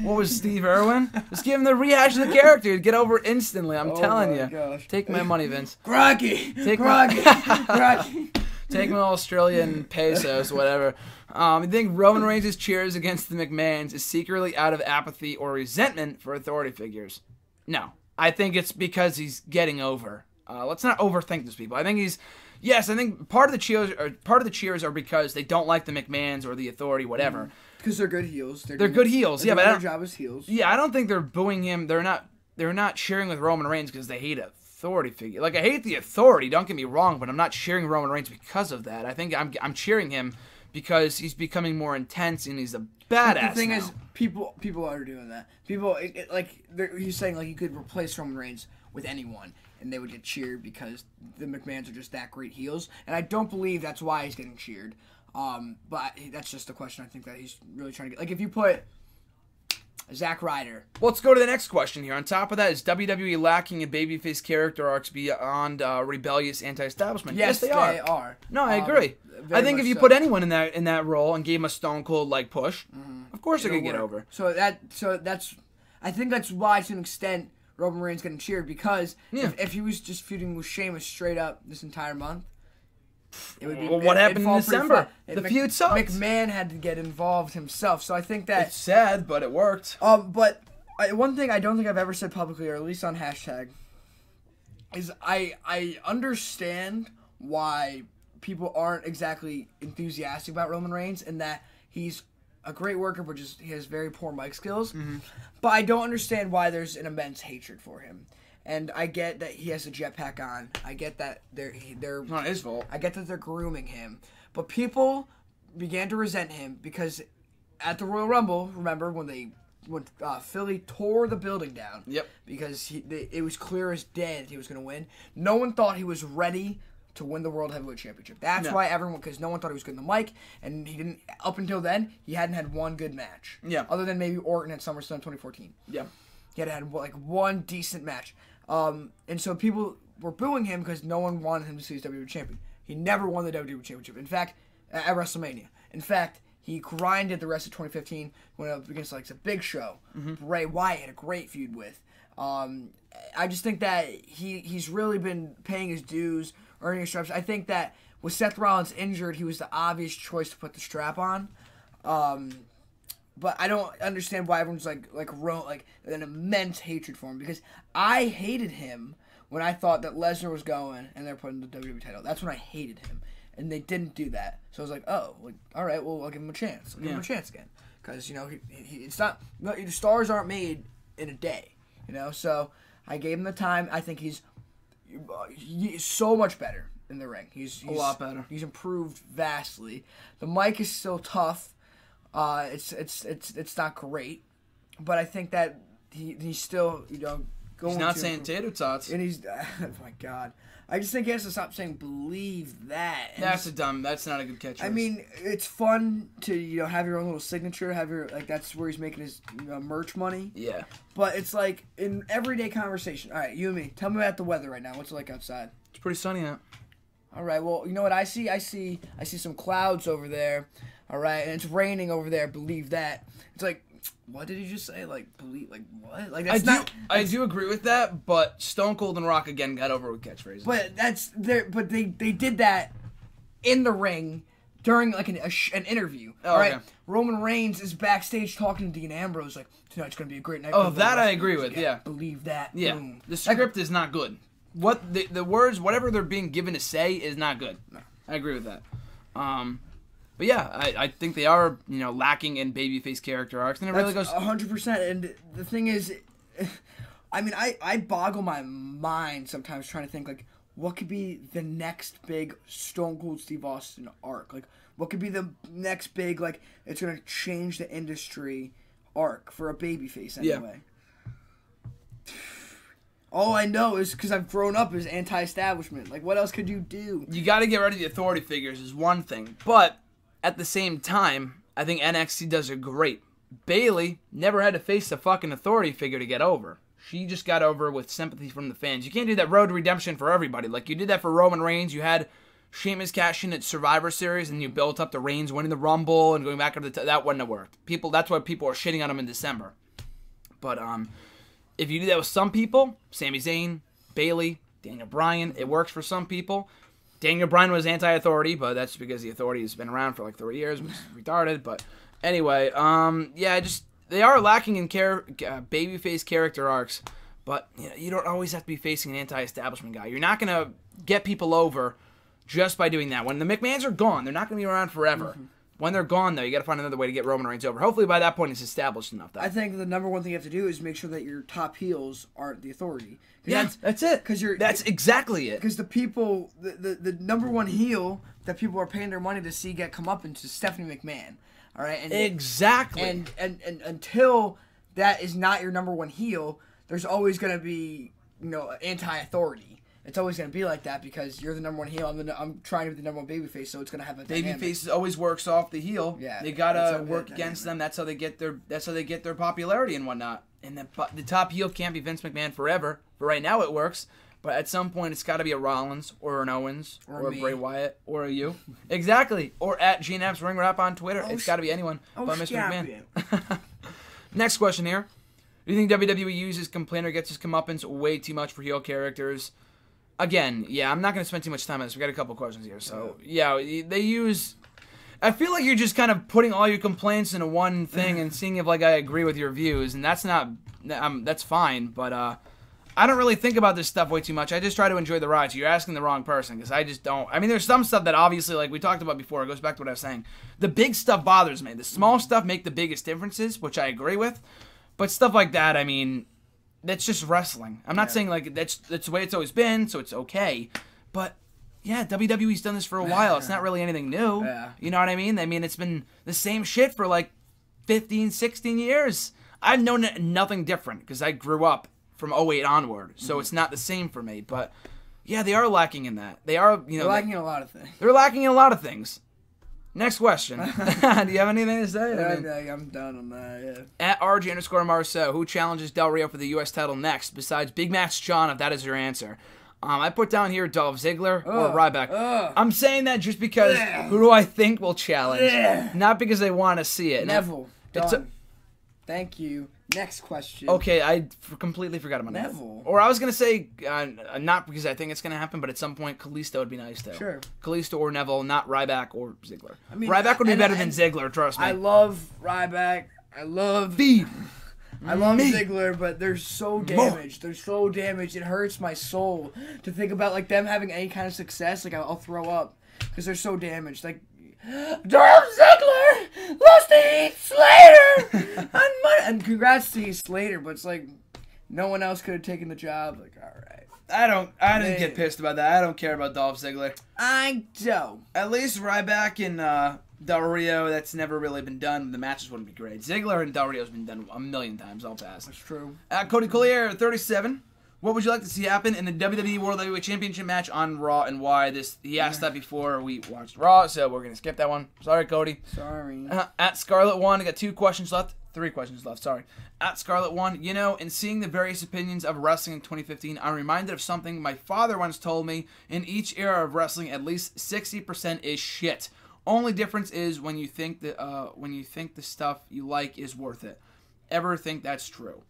What was Steve Irwin? Just give him the rehash of the character. He'd get over it instantly. I'm telling you. Gosh. Take my money, Vince. Crikey. Crikey. Take my Australian pesos, whatever. You think Roman Reigns' cheers against the McMahons is secretly out of apathy or resentment for authority figures? No. I think it's because he's getting over. Let's not overthink this, people. I think I think part of the cheers are because they don't like the McMahons or the Authority, whatever. Because they're good heels. They're good heels. Yeah, but their job is heels. Yeah, I don't think they're booing him. They're not cheering with Roman Reigns because they hate Authority figure. Like, I hate the Authority. Don't get me wrong, but I'm not cheering Roman Reigns because of that. I think I'm cheering him because he's becoming more intense and he's a badass. The thing now. is, people are doing that. People he's saying you could replace Roman Reigns with anyone, and they would get cheered because the McMahons are just that great heels. And I don't believe that's why he's getting cheered. But that's just a question I think that he's really trying to get. Like, if you put Zack Ryder. Well, let's go to the next question here. On top of that, is WWE lacking in babyface character arcs beyond rebellious anti-establishment? Yes, they are. No, I agree. I think if you put anyone in that role and gave him a Stone Cold push, of course they could get over. So that's I think that's why to an extent Roman Reigns getting cheered, because if he was just feuding with Sheamus straight up this entire month, It would be, Well, what happened in it'd fall pretty December? flat. The feud sucked. McMahon had to get involved himself, so I think that. It's sad, but it worked. But one thing I don't think I've ever said publicly, or at least on hashtag, is I understand why people aren't exactly enthusiastic about Roman Reigns, and that he's a great worker, but just he has very poor mic skills. Mm-hmm. But I don't understand why there's an immense hatred for him. And I get that he has a jetpack on. I get that they're Not his fault. I get that they're grooming him. But people began to resent him because at the Royal Rumble, remember when Philly tore the building down? Yep. Because it was clear as day that he was going to win. No one thought he was ready to win the World Heavyweight Championship. That's why because no one thought he was good in the mic, and he didn't. Up until then, he hadn't had one good match. Yeah. Other than maybe Orton at SummerSlam 2014. Yeah. He had like one decent match. And so people were booing him because no one wanted him to see his WWE champion. He never won the WWE championship. In fact, at WrestleMania. In fact, he grinded the rest of 2015 went up against like a Big Show. Mm-hmm. Bray Wyatt had a great feud with. I just think that he's really been paying his dues, earning his stripes. I think that with Seth Rollins injured, he was the obvious choice to put the strap on. But I don't understand why everyone's like an immense hatred for him, because I hated him when I thought that Lesnar was going and they're putting the WWE title. That's when I hated him, and they didn't do that. So I was like, oh, like, all right, well, I'll give him a chance. I'll give him a chance again, because it's not the stars aren't made in a day, So I gave him the time. I think he's so much better in the ring. He's a lot better. He's improved vastly. The mic is still tough. It's not great, but I think that he's still going. He's not saying tater tots, and he's oh my god. I just think he has to stop saying "believe that." And that's not a good catchphrase. I mean, it's fun to have your own little signature, have your that's where he's making his merch money. Yeah, but it's like in everyday conversation. All right, you and me. Tell me about the weather right now. What's it like outside? It's pretty sunny out. All right. Well, you know what I see? I see some clouds over there. All right, and it's raining over there. Believe that. It's like, what did you just say? Like, believe, like what? Like that's I do agree with that, but Stone Cold and Rock again got over with catchphrases. But But they did that in the ring during like an interview. Oh, all right. Okay. Roman Reigns is backstage talking to Dean Ambrose like, tonight's gonna be a great night. Oh, that I agree with. Yeah. Believe that. Yeah. Boom. The script is not good. What the words, whatever they're being given to say, is not good. No. I agree with that. But yeah, I think they are, lacking in babyface character arcs, and it really goes 100%. And the thing is, I mean, I boggle my mind sometimes trying to think like, what could be the next big Stone Cold Steve Austin arc? Like, what could be the next big it's gonna change the industry arc for a babyface anyway? Yeah. All I know is because I've grown up as anti-establishment. Like, what else could you do? You got to get rid of the authority figures is one thing, but at the same time, I think NXT does it great. Bayley never had to face a fucking authority figure to get over. She just got over with sympathy from the fans. You can't do that road to redemption for everybody. Like, you did that for Roman Reigns. You had Sheamus cash in at Survivor Series, and you built up the Reigns winning the Rumble and going back to that wouldn't have worked. That's why people are shitting on him in December. But if you do that with some people, Sami Zayn, Bayley, Daniel Bryan, it works for some people. Daniel Bryan was anti-authority, but that's because the authority has been around for like 3 years, which is retarded. But anyway, they are lacking in babyface character arcs. But you don't always have to be facing an anti-establishment guy. You're not gonna get people over just by doing that. When the McMahons are gone, they're not gonna be around forever. Mm-hmm. When they're gone, though, you got to find another way to get Roman Reigns over. Hopefully, by that point, it's established enough. Though. I think the number one thing you have to do is make sure that your top heels aren't the authority. Yeah, that's it. That's exactly it. Because the people, the number one heel that people are paying their money to see get comeuppance is Stephanie McMahon. All right, exactly. And until that is not your number one heel, there's always going to be anti-authority. It's always going to be like that because you're the number one heel. I'm trying to be the number one babyface, so it's going to have a babyface always works off the heel. Yeah, they gotta work against them. That's how they get their popularity and whatnot. And the top heel can't be Vince McMahon forever. But right now it works. But at some point it's got to be a Rollins or an Owens or a Bray Wyatt or a you. Exactly. Or at GNAP's Ring Wrap on Twitter. It's got to be anyone but Mr. McMahon. Next question here: do you think WWE uses complainer gets his comeuppance way too much for heel characters? again, yeah, I'm not going to spend too much time on this. We got a couple questions here. So, yeah, they use... I feel like you're just kind of putting all your complaints into one thing and seeing if, like, I agree with your views, and that's not... that's fine, but, I don't really think about this stuff way too much. I just try to enjoy the ride. So you're asking the wrong person, because I just don't... I mean, there's some stuff that obviously, like we talked about before, it goes back to what I was saying. The big stuff bothers me. The small stuff make the biggest differences, which I agree with. But stuff like that, I mean, that's just wrestling. I'm not saying, like, that's the way it's always been, so it's okay. But... yeah, WWE's done this for a while. It's not really anything new. Yeah. You know what I mean? I mean, it's been the same shit for like 15, 16 years. I've known nothing different because I grew up from 2008 onward. So it's not the same for me. But yeah, they are lacking in that. They are, you know. They're lacking in a lot of things. They're lacking in a lot of things. Next question. Do you have anything to say? I'm done on that, yeah. At RG_Marceau, who challenges Del Rio for the U.S. title next besides Big Match John, if that is your answer? I put down here Dolph Ziggler or Ryback. I'm saying that just because who do I think will challenge? Not because they want to see it. Neville. Done. Thank you. Next question. Okay, I completely forgot about Neville. Or I was going to say, not because I think it's going to happen, but at some point, Kalisto would be nice, too. Sure. Kalisto or Neville, not Ryback or Ziggler. I mean, Ryback would be better than Ziggler, trust me. I love Ryback. I love Ziggler, but they're so damaged. They're so damaged. It hurts my soul to think about like them having any kind of success. Like I'll throw up because they're so damaged. Like Dolph Ziggler lost to Heath Slater on Monday. And congrats to Heath Slater, but it's like no one else could have taken the job. Like all right. I didn't get pissed about that. I don't care about Dolph Ziggler. I don't. At least Ryback and Del Rio, that's never really been done. The matches wouldn't be great. Ziggler and Del Rio's been done a million times. I'll pass. That's true. Cody Collier, 37. What would you like to see happen in the WWE World Heavyweight Championship match on Raw, and why? He asked that before we watched Raw, so we're going to skip that one. Sorry, Cody. Sorry. At Scarlet1, I got 3 questions left, sorry. At Scarlet1, you know, in seeing the various opinions of wrestling in 2015, I'm reminded of something my father once told me. In each era of wrestling, at least 60% is shit. Only difference is when you think the stuff you like is worth it. Ever think that's true?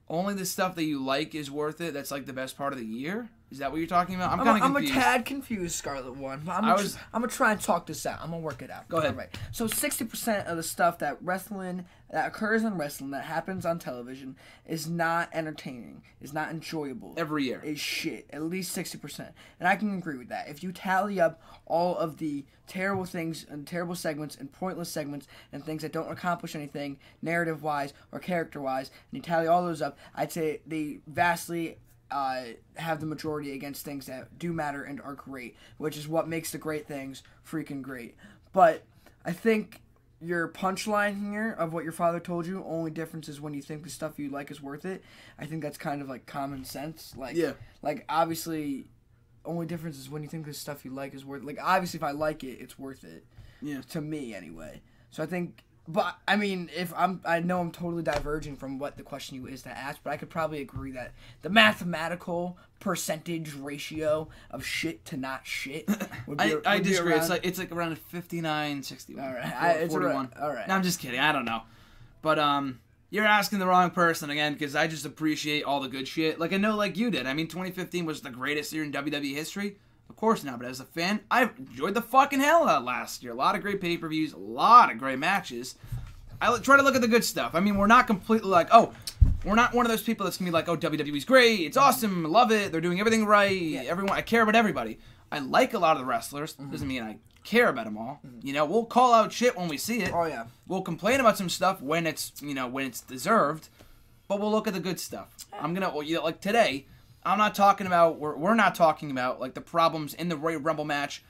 Only the stuff that you like is worth it. That's like the best part of the year. Is that what you're talking about? I'm kind of confused. I'm a tad confused, Scarlet1. I'm gonna try and talk this out. I'm gonna work it out. Go ahead. All right. So 60% of the stuff that occurs in wrestling, that happens on television, is not entertaining, is not enjoyable. Every year. Is shit. At least 60%. And I can agree with that. If you tally up all of the terrible things and terrible segments and pointless segments and things that don't accomplish anything narrative-wise or character-wise, and you tally all those up, I'd say they vastly have the majority against things that do matter and are great, which is what makes the great things freaking great. But I think your punchline here of what your father told you, only difference is when you think the stuff you like is worth it. I think that's kind of like common sense. Like obviously, only difference is when you think the stuff you like is worth it. Like obviously, if I like it, it's worth it. Yeah. To me, anyway. So I think. But, I mean, I know I'm totally diverging from what the question you is to ask, but I could probably agree that the mathematical percentage ratio of shit to not shit would be I disagree. It's like around 59, 61. All right. It's 41. All right. No, I'm just kidding. I don't know. But, you're asking the wrong person again, because I just appreciate all the good shit. Like, I know like you did. I mean, 2015 was the greatest year in WWE history. Of course not, but as a fan, I enjoyed the fucking hell out of last year. A lot of great pay-per-views, a lot of great matches. I try to look at the good stuff. I mean, we're not completely like, we're not one of those people that's going to be like, WWE's great, it's awesome, I love it, they're doing everything right, everyone, I care about everybody. I like a lot of the wrestlers, doesn't mean I care about them all. You know, we'll call out shit when we see it. Oh, yeah. We'll complain about some stuff when it's deserved, but we'll look at the good stuff. I'm going to, like today, I'm not talking about, we're not talking about, like, the problems in the Royal Rumble match,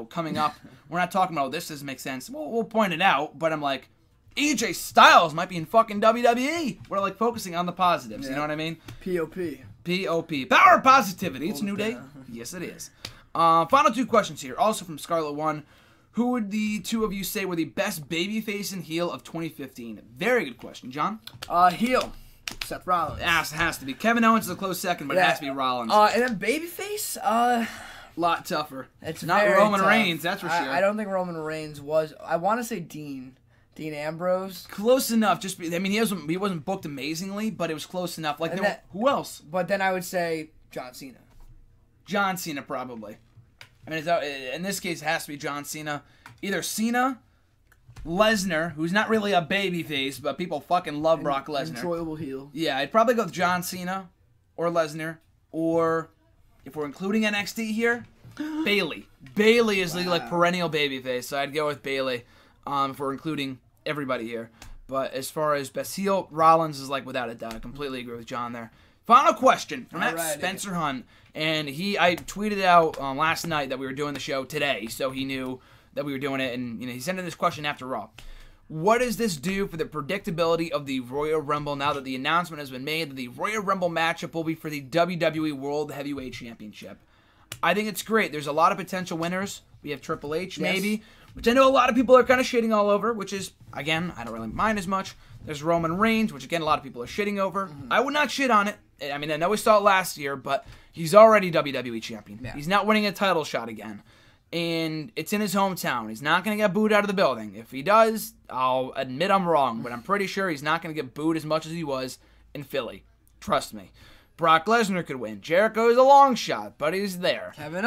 coming up. We're not talking about, this doesn't make sense. We'll point it out, but I'm like, AJ Styles might be in fucking WWE. We're, like, focusing on the positives, you know what I mean? P.O.P. P.O.P. Power of positivity. It's a new day. Yes, it is. Final 2 questions here, also from Scarlet1. Who would the two of you say were the best babyface and heel of 2015? Very good question. John? Heel. Seth Rollins. Has to be. Kevin Owens is a close second, but it has to be Rollins. And then babyface, lot tougher. It's not Roman Reigns, that's for sure. I don't think Roman Reigns was. I want to say Dean Ambrose. Close enough. He wasn't booked amazingly, but it was close enough. Like, who else? But then I would say John Cena. John Cena, probably. I mean, in this case, it has to be John Cena. Either Cena, Lesnar, who's not really a babyface, but people fucking love Brock Lesnar. Enjoyable heel. Yeah, I'd probably go with John Cena or Lesnar, or if we're including NXT here, Bayley. Bayley is the perennial babyface, so I'd go with Bayley if we're including everybody here. But as far as best heel, Rollins is without a doubt. I completely agree with John there. Final question from Spencer Hunt, and I tweeted out last night that we were doing the show today, so he knew that we were doing it, and he sent in this question after Raw. What does this do for the predictability of the Royal Rumble now that the announcement has been made that the Royal Rumble matchup will be for the WWE World Heavyweight Championship? I think it's great. There's a lot of potential winners. We have Triple H, maybe, which I know a lot of people are kind of shitting all over, which is, again, I don't really mind as much. There's Roman Reigns, which, again, a lot of people are shitting over. I would not shit on it. I mean, I know we saw it last year, but he's already WWE champion. Yeah. He's not winning a title shot again. And it's in his hometown. He's not going to get booed out of the building. If he does, I'll admit I'm wrong, but I'm pretty sure he's not going to get booed as much as he was in Philly. Trust me. Brock Lesnar could win. Jericho is a long shot, but he's there. Kevin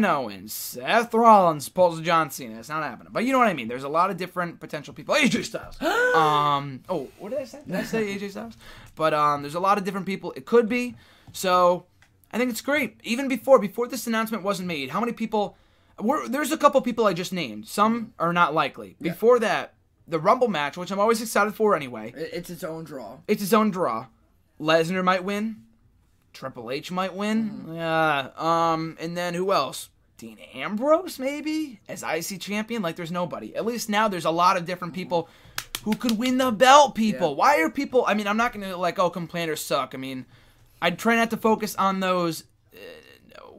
Owens. Seth Rollins pulls John Cena. It's not happening. But you know what I mean. There's a lot of different potential people. AJ Styles. What did I say? Did I say AJ Styles? But there's a lot of different people. It could be. So I think it's great. Even before this announcement wasn't made, how many people... There's a couple people I just named. Some are not likely. Yeah. Before that, the Rumble match, which I'm always excited for anyway. It's its own draw. Lesnar might win. Triple H might win. And then who else? Dean Ambrose, maybe? As IC champion? There's nobody. At least now there's a lot of different people who could win the belt, people. Yeah. Why are people... I mean, I'm not going to complainers suck. I mean, I'd try not to focus on those...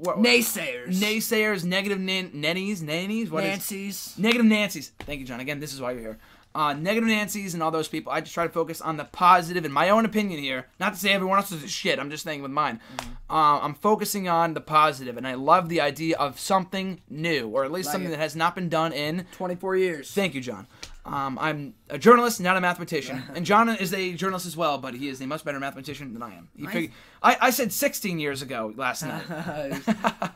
Naysayers, negative nannies, Nancy's. Negative Nancy's. Thank you, John. Again, this is why you're here. Negative Nancy's and all those people. I just try to focus on the positive, in my own opinion here. Not to say everyone else is shit. I'm just saying with mine. I'm focusing on the positive, and I love the idea of something new, or at least something that has not been done in 24 years. Thank you, John. I'm a journalist, not a mathmatician. And John is a journalist as well, but he is a much better mathematician than I am. I said 16 years ago last night.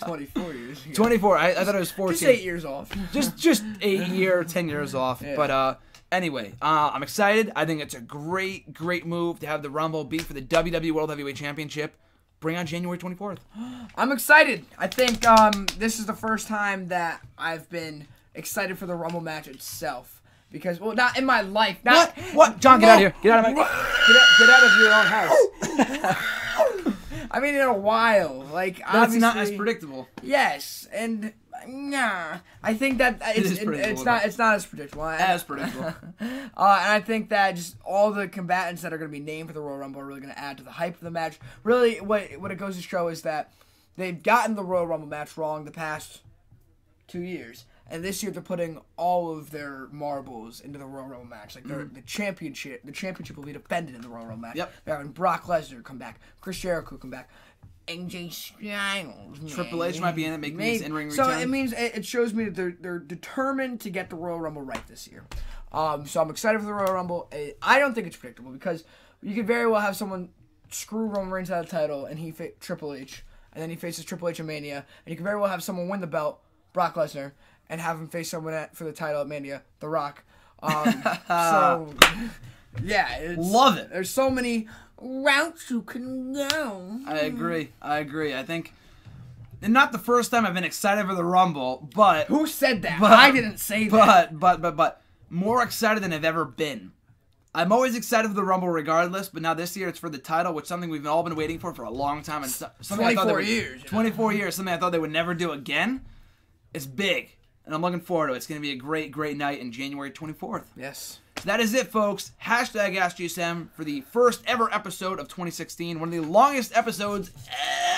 24 years ago. 24. I thought it was 14. Just 8 years off. just 8 year, 10 years off. Yeah. But anyway, I'm excited. I think it's a great move to have the Rumble be for the WWE World Heavyweight Championship. Bring on January 24th. I'm excited. I think this is the first time that I've been excited for the Rumble match itself. Because, well, not in my life. What? John, get out of here. Get out of get out of your own house. I mean, in a while. That's not as predictable. Yes, and I think that it's not as predictable. And I think that just all the combatants that are going to be named for the Royal Rumble are really going to add to the hype of the match. Really, what it goes to show is that they've gotten the Royal Rumble match wrong the past 2 years. And this year they're putting all of their marbles into the Royal Rumble match. The championship will be defended in the Royal Rumble match. Yep. They're having Brock Lesnar come back, Chris Jericho come back, AJ Styles. Triple H might be in it, making his in-ring return. So it means it shows me that they're determined to get the Royal Rumble right this year. So I'm excited for the Royal Rumble. I don't think it's predictable because you could very well have someone screw Roman Reigns out of the title and he Triple H, and then he faces Triple H at Mania, and you could very well have someone win the belt, Brock Lesnar, and have him face someone for the title at Mania, The Rock. So, yeah. Love it. There's so many routes you can go. I agree. I think, and not the first time I've been excited for the Rumble, but... Who said that? I didn't say that. But more excited than I've ever been. I'm always excited for the Rumble regardless, but now this year it's for the title, which is something we've all been waiting for a long time. And 24 years. 24 years, something I thought they would never do again. It's big. And I'm looking forward to it. It's going to be a great night in January 24th. Yes. So that is it, folks. Hashtag AskGSM for the first ever episode of 2016. One of the longest episodes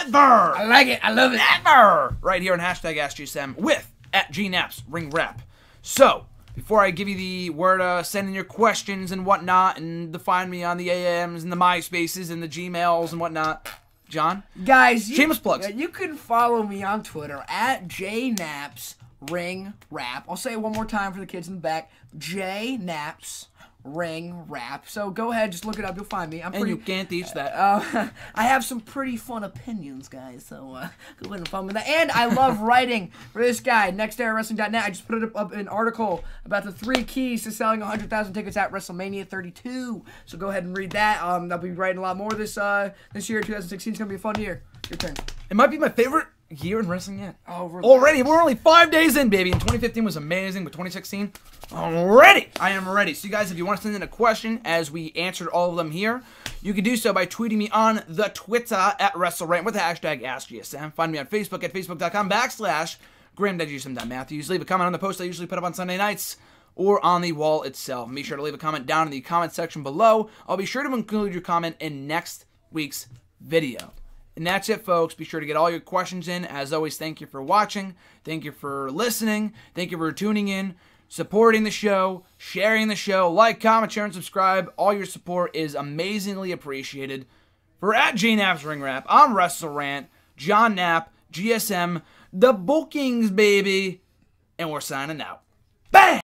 ever. I like it. I love it. Ever. Right here on Hashtag AskGSM with @GNaps Ring Rap. So, before I give you the word to send in your questions and whatnot, and to find me on the AMs and the MySpaces and the Gmails and whatnot, John? Guys, shameless plugs. You can follow me on Twitter @JNaps. Ring Rap. I'll say it one more time for the kids in the back. J Naps Ring Rap. So go ahead, just look it up. You'll find me. You can't teach that. I have some pretty fun opinions, guys. So go ahead and follow me. And I love writing for this guy, nextEraWrestling.net. I just put up an article about the 3 keys to selling 100,000 tickets at WrestleMania 32. So go ahead and read that. I'll be writing a lot more this year. 2016 is gonna be a fun year. Your turn. It might be my favorite year in wrestling yet. Oh, really? Already, we're only 5 days in, baby. And 2015 was amazing, but 2016, I'm ready. I am ready. So, you guys, if you want to send in a question, as we answered all of them here, you can do so by tweeting me on the Twitter at WrestleRant with the hashtag AskGSM. Find me on Facebook at facebook.com/Graham.GSM.Matthews. Leave a comment on the post I usually put up on Sunday nights or on the wall itself. Be sure to leave a comment down in the comment section below. I'll be sure to include your comment in next week's video. And that's it, folks. Be sure to get all your questions in. As always, thank you for watching. Thank you for listening. Thank you for tuning in, supporting the show, sharing the show. Like, comment, share, and subscribe. All your support is amazingly appreciated. For at J Nap's Ring Rap, I'm WrestleRant, John Knapp, GSM, the bookings, baby. And we're signing out. Bang!